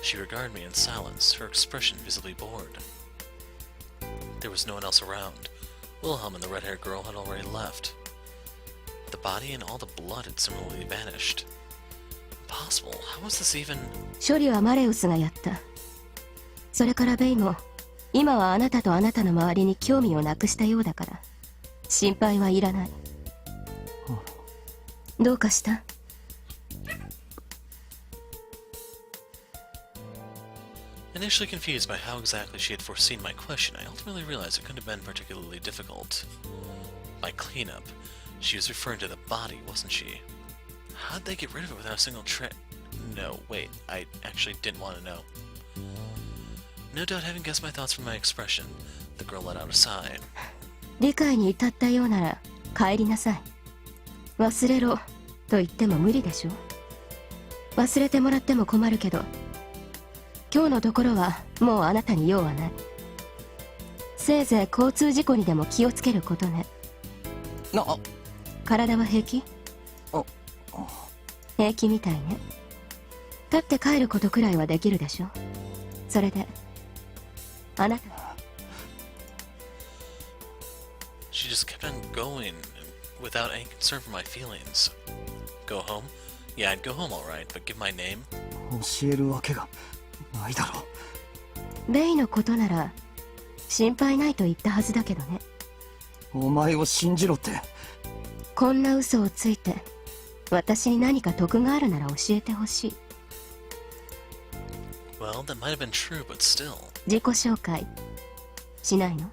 She regarded me in silence, her expression visibly bored. There was no one else around. Wilhelm and the red-haired girl had already left. The body and all the blood had similarly vanished. Impossible. How was this even... 処理はマレウスがやった。それからベイも今はあなたとあなたの周りに興味をなくしたようだから心配はいらない。どうかした？ Initially confused by how exactly she had foreseen my question, I ultimately realized it couldn't have been particularly difficult. By cleanup, she was referring to the body, wasn't she? How'd they get rid of it without a single trick? No, wait, I actually didn't want to know. No doubt having guessed my thoughts from my expression, the girl let out a sigh. 理解に至ったようなら帰りなさい。忘れろと言っても無理でしょ。忘れてもらっても困るけど、今日のところはもうあなたに用はない。せいぜい交通事故にでも気をつけることね。体は平気？平気みたいね。立って帰ることくらいはできるでしょ。それであなた She just kept on going without any concern for my feelings. Go home? Yeah, I'd go home alright, but give my name? 教えるわけがないだろう。ベイのことなら心配ないと言ったはずだけどね。お前を信じろって。こんな嘘をついて私に何か得があるなら教えてほしい。 Well, that might have been true, but still. 自己紹介しないの？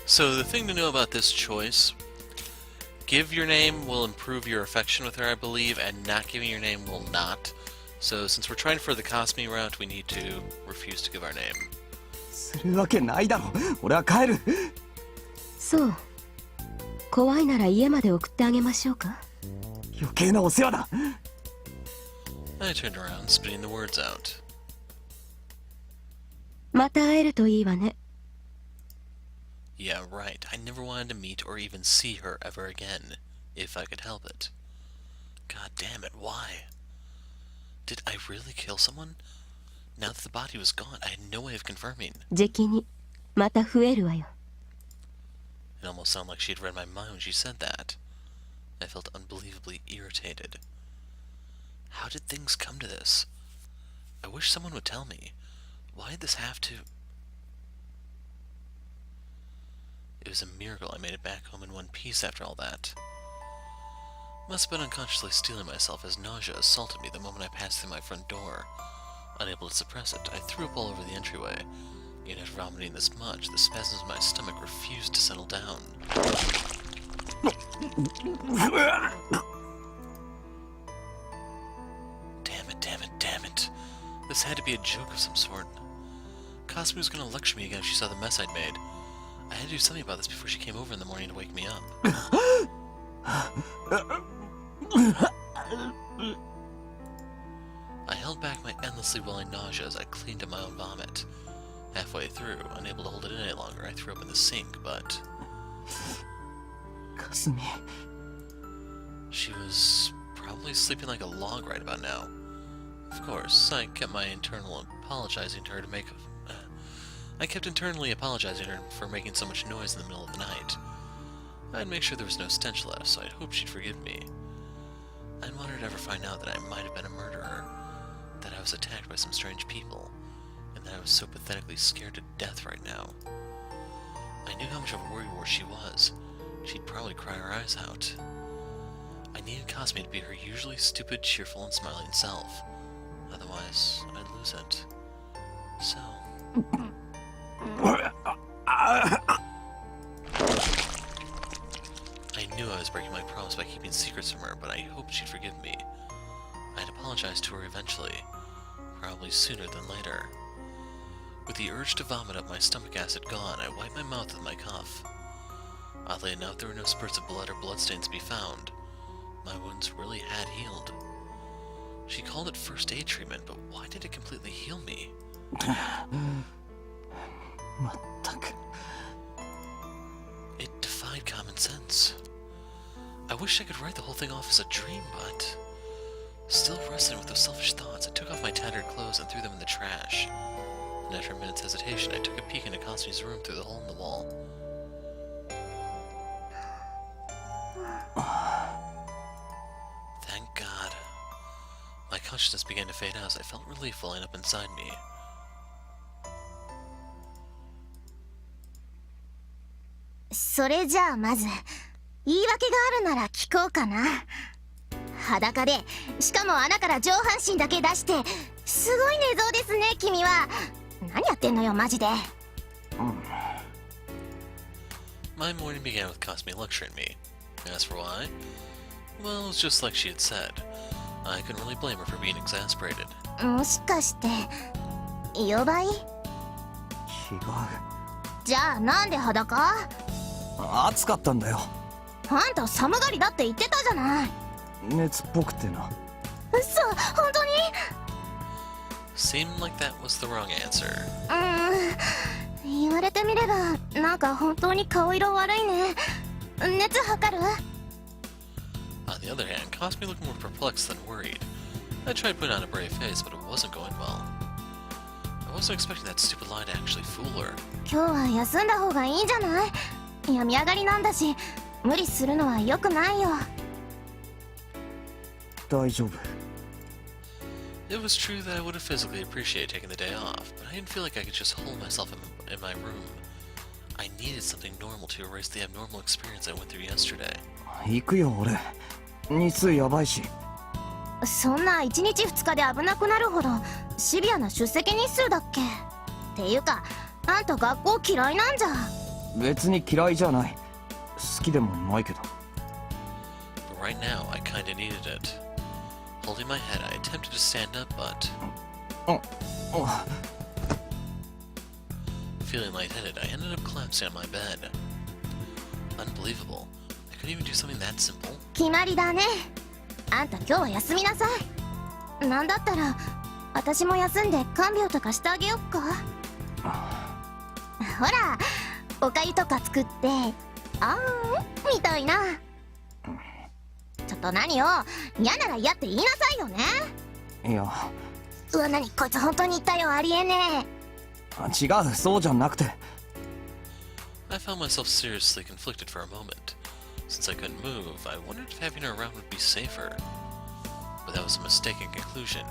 So the thing to know about this choice, give your name will improve your affection with her, I believe, and not giving your name will not. So since we're trying for the Kasumi route, we need to refuse to give our name. するわけないだろ。俺は帰る。そう。怖いなら家まで送ってあげましょうか。余計なお世話だ。I turned around, spitting the words out. また会えるといいわね。 Yeah, right. I never wanted to meet or even see her ever again, if I could help it. God damn it, why? Did I really kill someone? Now that the body was gone, I had no way of confirming. じきにまた増えるわよ。 It almost sounded like she had read my mind when she said that. I felt unbelievably irritated. How did things come to this? I wish someone would tell me. Why did this have to... It was a miracle I made it back home in one piece after all that. Must have been unconsciously stealing myself as nausea assaulted me the moment I passed through my front door. Unable to suppress it, I threw up all over the entryway. Even after vomiting this much, the spasms in my stomach refused to settle down. Damn it. This had to be a joke of some sort. Kasumi was gonna lecture me again if she saw the mess I'd made. I had to do something about this before she came over in the morning to wake me up. I held back my endlessly welling nausea as I cleaned up my own vomit. Halfway through, unable to hold it in any longer, I threw up in the sink, but... Kasumi. She was probably sleeping like a log right about now. Of course, I kept internally apologizing to her for making so much noise in the middle of the night. I'd make sure there was no stench left, so I'd hope she'd forgive me. I'd want her to ever find out that I might have been a murderer, that I was attacked by some strange people, and that I was so pathetically scared to death right now. I knew how much of a worrywart she was. She'd probably cry her eyes out. I needed Kasumi to be her usually stupid, cheerful, and smiling self. Otherwise, I'd lose it. So... I knew I was breaking my promise by keeping secrets from her, but I hoped she'd forgive me. I'd apologize to her eventually, probably sooner than later. With the urge to vomit up my stomach acid gone, I wiped my mouth with my cuff. Oddly enough, there were no spurts of blood or bloodstains to be found. My wounds really had healed. She called it first aid treatment, but why did it completely heal me? It defied common sense. I wish I could write the whole thing off as a dream, but... Still wrestling with those selfish thoughts, I took off my tattered clothes and threw them in the trash. And after a minute's hesitation, I took a peek into Kasumi's room through the hole in the wall. Thank God. My consciousness began to fade out as I felt relief welling up inside me.それじゃあまず言い訳があるなら聞こうかな。裸でしかも穴から上半身だけ出してすごい寝相ですね君は。何やってんのよマジで。My morning began with Kasumi lecturing me. As for why? Well, it was just like she had said. I couldn't really blame her for being exasperated. もしかして予売？違う。じゃあなんで裸？暑かったんだよ。あんた寒がりだって言ってたじゃない。熱っぽくてな。嘘、本当に？Seemed like that was the wrong answer. 言われてみればなんか本当に顔色悪いね。熱測る？ On the other hand, Kasumi looked more perplexed than worried. I tried putting on a brave face, but it wasn't going well. I wasn't expecting that stupid lie to actually fool her. 今日は休んだ方がいいんじゃない？病み上がりなんだし無理するのは良くないよ。大丈夫。It was true that I would have physically appreciated taking the day off, but I didn't feel like I could just hold myself in my room. I needed something normal to erase the abnormal experience I went through yesterday. 行くよ俺。日数やばいし。そんな1日2日で危なくなるほどシビアな出席日数だっけ？っていうかあんた学校嫌いなんじゃ。別に嫌いじゃない。好きでもないけど。But right now, I kinda needed it. Holding my head, I attempted to stand up, but... Feeling lightheaded, I ended up collapsing on my bed. Unbelievable. I couldn't even do something that simple. 決まりだね。あんた今日は休みなさい。なんだったら私も休んで看病とかしてあげよっか。ほらおかゆとか作ってあーんみたいな。ちょっと何よ、嫌なら嫌って言いなさいよね。いや。うわ、何こいつ本当に言ったよ、ありえねえ。違う、そうじゃなくて。I found myself seriously conflicted for a moment. Since I couldn't move, I wondered if having her around would be safer. But that was a mistaken conclusion.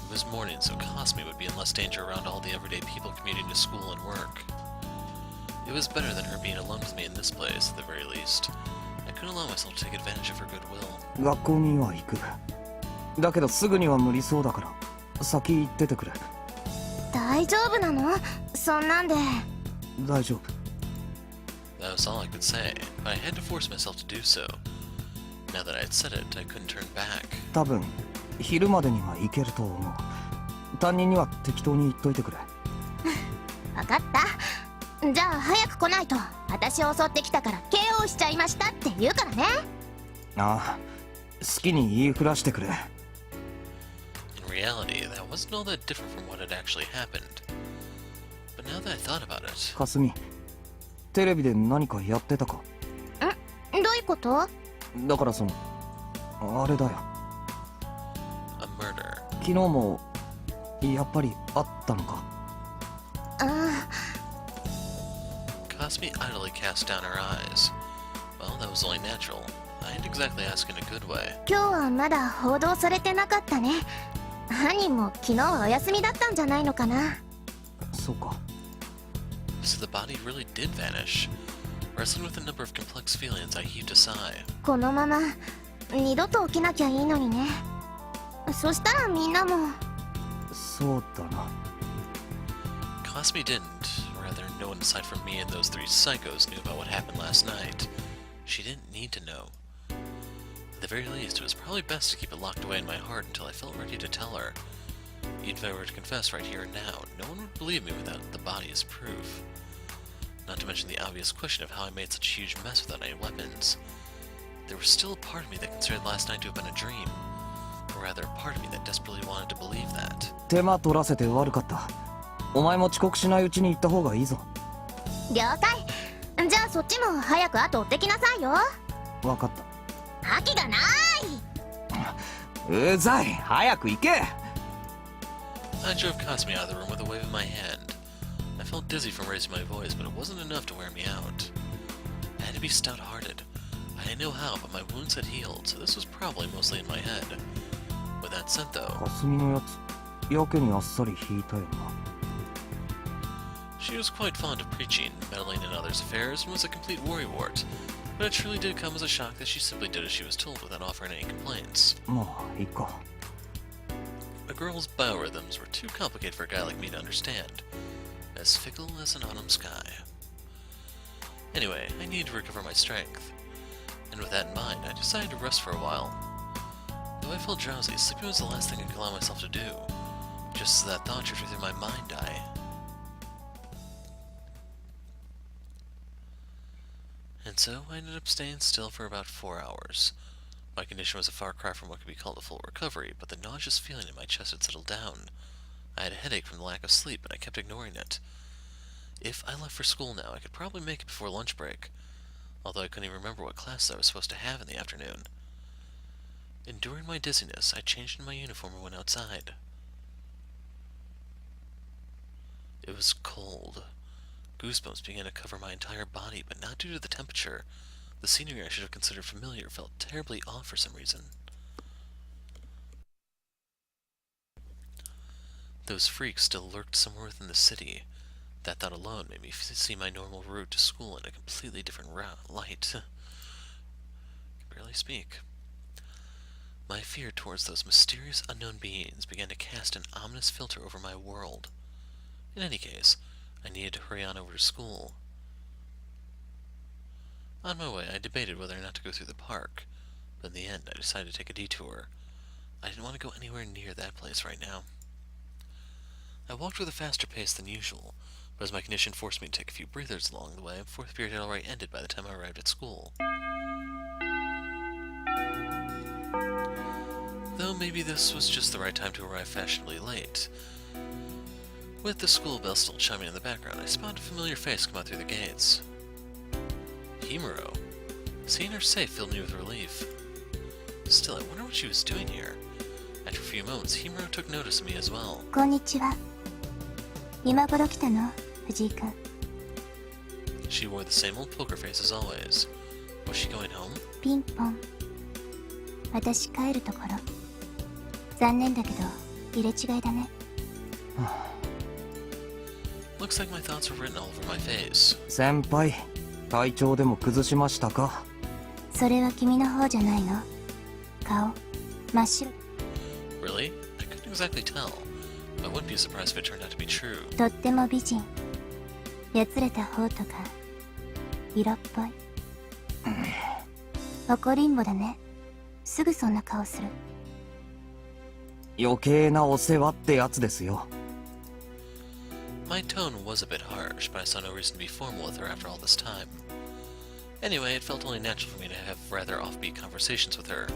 It was morning, so Kasumi would be in less danger around all the everyday people commuting to school and work. It was better than her being alone with me in this place, at the very least. I couldn't allow myself to take advantage of her goodwill. 学校には行く。だけどすぐには無理そうだから、先行っててくれ。大丈夫なの？そんなんで。大丈夫。That was all I could say, but I had to force myself to do so. Now that I had said it, I couldn't turn back. 多分、昼までには行けると思う。担任には適当に言っといてくれ。わかった。じゃあ早く来ないと私を襲ってきたから KO しちゃいましたって言うからね。ああ、好きに言いふらしてくれ。In reality, that wasn't all that different from what had actually happened. But now that I thought about it, かすみ、テレビで何かやってたか？どういうこと？だからあれだよ。a murder. 昨日もやっぱりあったのか？あ Kasumi idly cast down her eyes. Well, that was only natural. I ain't exactly asking in a good way. 今日はまだ報道されてなかったね。犯人も昨日はお休みだったんじゃないのかな。そうか。So the body really did vanish. Wrestling with a number of complex feelings, I heaved a sigh. このまま二度と起きなきゃいいのにね。そしたらみんなも。そうだな。Kasumi didn't. Rather, no one aside from me and those three psychos knew about what happened last night. She didn't need to know. At the very least, it was probably best to keep it locked away in my heart until I felt ready to tell her. Even if I were to confess right here and now, no one would believe me without the body as proof. Not to mention the obvious question of how I made such a huge mess without any weapons. There was still a part of me that considered last night to have been a dream. Or rather, a part of me that desperately wanted to believe that. 手間取らせて悪かった。お前も遅刻しないうちに行った方がいいぞ。了解。じゃあそっちも早く後追ってきなさいよ。わかった。覇気がない。うざい。早く行け。I drove Kasumi out of the room with a wave of my hand. I felt dizzy from raising my voice, but it wasn't enough to wear me out. I had to be stout-hearted. I didn't know how, but my wounds had healed, so this was probably mostly in my head. With that said, though, かすみのやつ、やけにあっさり引いたよな。she was quite fond of preaching, meddling in others' affairs, and was a complete worrywart. But it truly did come as a shock that she simply did as she was told without offering any complaints. まあいいか。A girl's biorhythms were too complicated for a guy like me to understand. As fickle as an autumn sky. Anyway, I needed to recover my strength. And with that in mind, I decided to rest for a while. Though I felt drowsy, sleeping was the last thing I could allow myself to do. Just as that thought drifted through my mind, And so I ended up staying still for about 4 hours. My condition was a far cry from what could be called a full recovery, but the nauseous feeling in my chest had settled down. I had a headache from the lack of sleep, and I kept ignoring it. If I left for school now, I could probably make it before lunch break, although I couldn't even remember what classes I was supposed to have in the afternoon. Enduring my dizziness, I changed into my uniform and went outside. It was cold. Goosebumps began to cover my entire body, but not due to the temperature. The scenery I should have considered familiar felt terribly off for some reason. Those freaks still lurked somewhere within the city. That thought alone made me see my normal route to school in a completely different light. I can barely speak. My fear towards those mysterious unknown beings began to cast an ominous filter over my world. In any case, I needed to hurry on over to school. On my way, I debated whether or not to go through the park, but in the end, I decided to take a detour. I didn't want to go anywhere near that place right now. I walked with a faster pace than usual, but as my condition forced me to take a few breathers along the way, fourth period had already ended by the time I arrived at school. Though maybe this was just the right time to arrive fashionably late. With the school bell still chiming in the background, I spotted a familiar face come out through the gates. Himuro. Seeing her safe filled me with relief. Still, I wonder what she was doing here. After a few moments, Himuro took notice of me as well. こんにちは。今頃来たの、藤井君。She wore the same old poker face as always. Was she going home? ピンポン。私帰るところ。残念だけど、入れ違いだね。Looks like my thoughts were written all over my face. 先輩、体調でも崩しましたか？それは君の方じゃないの。顔、真っ白。Really? I couldn't exactly tell. I wouldn't be surprised if it turned out to be true. とっても美人。やつれた方とか、色っぽい。怒りんぼだね。すぐそんな顔する。余計なお世話ってやつですよ。My tone was a bit harsh, but I saw no reason to be formal with her after all this time. Anyway, it felt only natural for me to have rather offbeat conversations with her.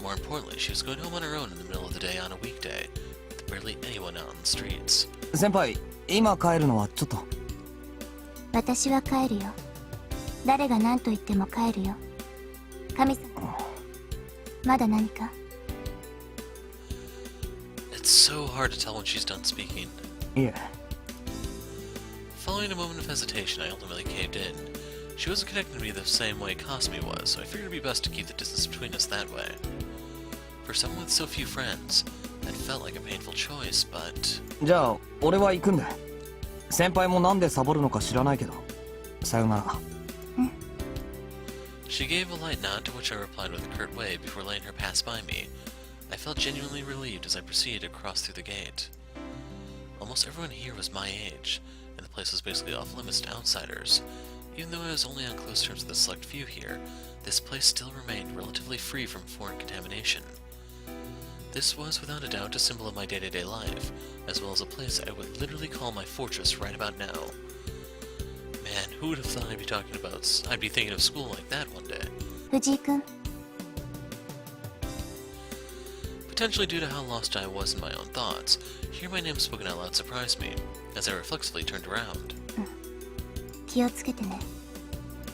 More importantly, she was going home on her own in the middle of the day on a weekday, with barely anyone out on the streets. 先輩、今帰るのはちょっと。私は帰るよ。誰が何と言っても帰るよ。神様、まだ何か？ It's so hard to tell when she's done speaking. いえ。 Following a moment of hesitation, I ultimately caved in. She wasn't connecting to me the same way Kasumi was, so I figured it'd be best to keep the distance between us that way. For someone with so few friends, that felt like a painful choice, but... じゃあ俺は行くんで。先輩もなんでサボるのか知らないけど。さよなら。She gave a light nod, to which I replied with a curt wave before letting her pass by me. I felt genuinely relieved as I proceeded to cross through the gate. Almost everyone here was my age, and the place was basically off-limits to outsiders. Even though I was only on close terms with a select few here, this place still remained relatively free from foreign contamination. This was without a doubt a symbol of my day-to-day life, as well as a place I would literally call my fortress right about now. Man, who would have thought I'd be thinking of school like that one day? 藤井君、 Potentially due to how lost I was in my own thoughts, hearing my name spoken out loud surprised me, as I reflexively turned around. 気をつけてね。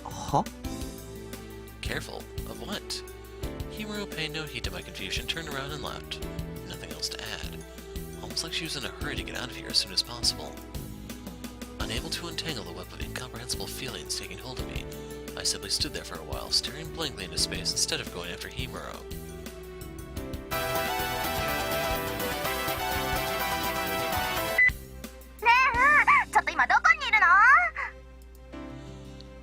は？ Careful? Of what? Himuro paid no heed to my confusion, turned around and left. Nothing else to add. Almost like she was in a hurry to get out of here as soon as possible. Unable to untangle the web of incomprehensible feelings taking hold of me, I simply stood there for a while, staring blankly into space instead of going after Himuro. ねえ、ちょっと今どこにいるの？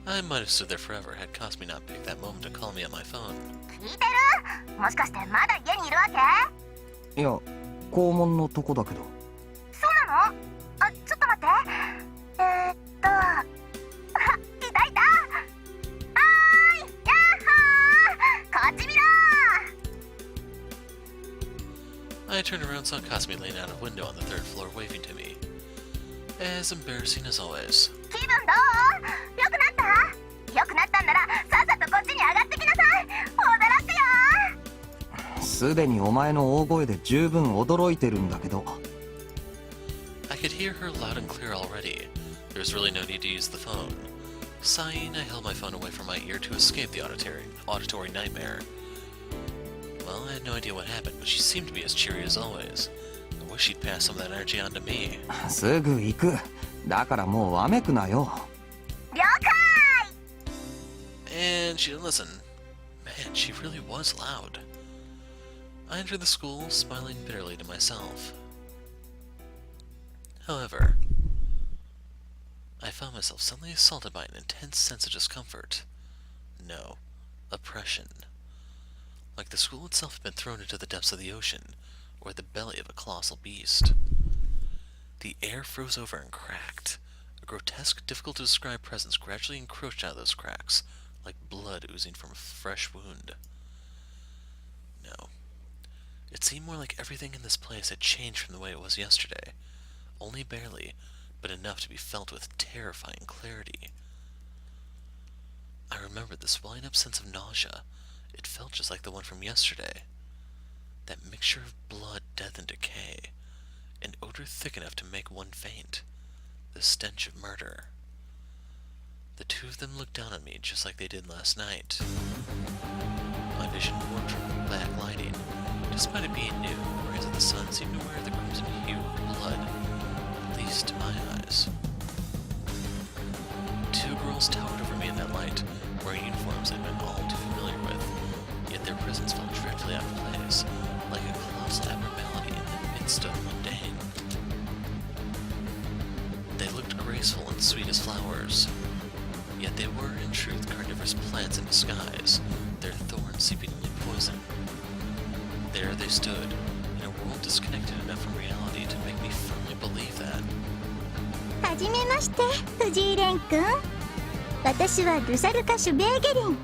I might have stood there forever had Kasumi not picked that moment to call me on my phone. 聞いてる？もしかしてまだ家にいるわけ？いや、校門のとこだけど。そうなの？あ、ちょっと待って。あ、いたいた。はーい、やっほー、こっち見ろ。 I turned around and saw Kasumi laying out a window on the third floor waving to me. As embarrassing as always. 気分どう？良くなった？良くなったんならさっさとこっちに上がってきなさい。驚くよ。すでにお前の大声で十分驚いてるんだけど。I could hear her loud and clear already. There was really no need to use the phone. Sighing, I held my phone away from my ear to escape the auditory nightmare. Well, I had no idea what happened, but she seemed to be as cheery as always. I wish she'd pass some of that energy on to me. すぐ行く。だからもうわめくなよ。了解。 And she didn't listen. Man, she really was loud. I entered the school, smiling bitterly to myself. However, I found myself suddenly assaulted by an intense sense of discomfort. No, oppression. Like the school itself had been thrown into the depths of the ocean, or the belly of a colossal beast. The air froze over and cracked. A grotesque, difficult-to-describe presence gradually encroached out of those cracks, like blood oozing from a fresh wound. No. It seemed more like everything in this place had changed from the way it was yesterday. Only barely, but enough to be felt with terrifying clarity. I remembered the swelling up sense of nausea. It felt just like the one from yesterday. That mixture of blood, death, and decay. An odor thick enough to make one faint. The stench of murder. The two of them looked down on me just like they did last night. My vision warped from the black lighting. Despite it being new, the rays of the sun seemed to wear the crimson hue of blood, at least to my eyes. Two girls towered over me in that light, wearing uniforms I'd been all too familiar with, yet their presence felt dreadfully out of place, like a colossal abnormality in the midst of the mundane. They looked graceful and sweet as flowers, yet they were, in truth, carnivorous plants in disguise, their thorns seemingly poison. There they stood, in a world disconnected enough from reality to make me firmly believe that. はじめまして、藤井蓮くん。私はルサルカ・シュベーゲリン。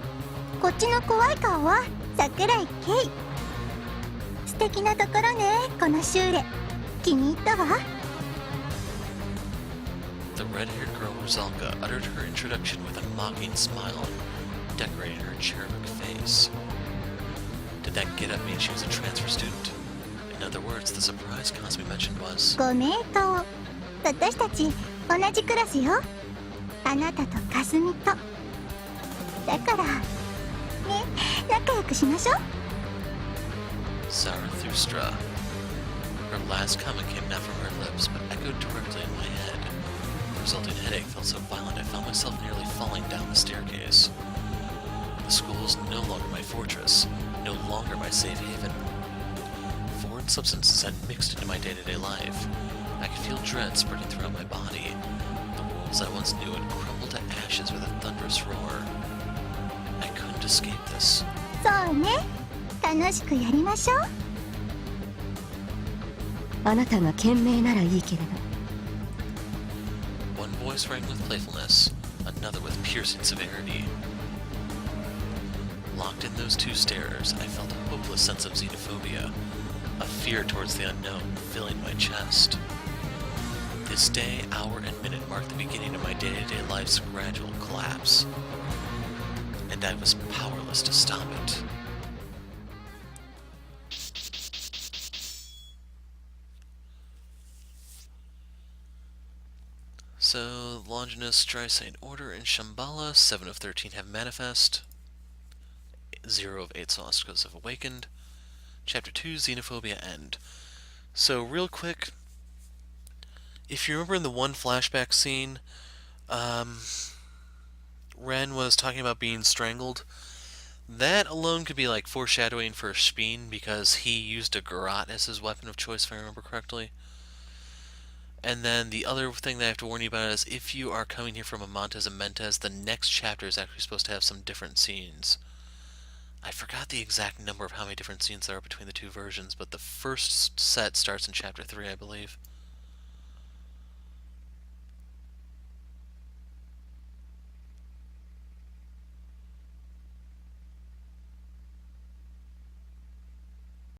こっちの怖い顔は桜井圭。素敵なところね、このシューレ。気に入ったわ。The red-haired girl Rosalka uttered her introduction with a mocking smile, decorating her cherubic face. Did that get-up mean she was a transfer student? In other words, the surprise Kasumi mentioned was... ご名答。私たち同じクラスよ。あなたとかすみと。だからね、仲良くしましょう。 Zarathustra. Her last comment came not from her lips, but echoed directly in my head. The resulting headache felt so violent I found myself nearly falling down the staircase. The school is no longer my fortress, no longer my safe haven. Foreign substances had mixed into my day-to-day life. I could feel dread spreading throughout my body. The worlds I once knew had crumbled to ashes with a thunderous roar. I couldn't escape this. そうね、楽しくやりましょう。あなたが賢明ならいいけれど。 One voice rang with playfulness, another with piercing severity. Locked in those two stares, I felt a hopeless sense of xenophobia, a fear towards the unknown filling my chest. This day, hour, and minute marked the beginning of my day-to-day life's gradual collapse, and I was powerless to stop it. So, Longinus, Drysaint Order, and Shambhala, 7 of 13 have manifest. 0 of 8 swastikas have awakened. Chapter 2, Xenophobia End. So, real quick, if you remember in the one flashback scene, Ren was talking about being strangled. That alone could be like foreshadowing for Speen, because he used a garrote as his weapon of choice, if I remember correctly. And then the other thing that I have to warn you about is if you are coming here from Amantes Amentes, the next chapter is actually supposed to have some different scenes. I forgot the exact number of how many different scenes there are between the two versions, but the first set starts in chapter 3, I believe.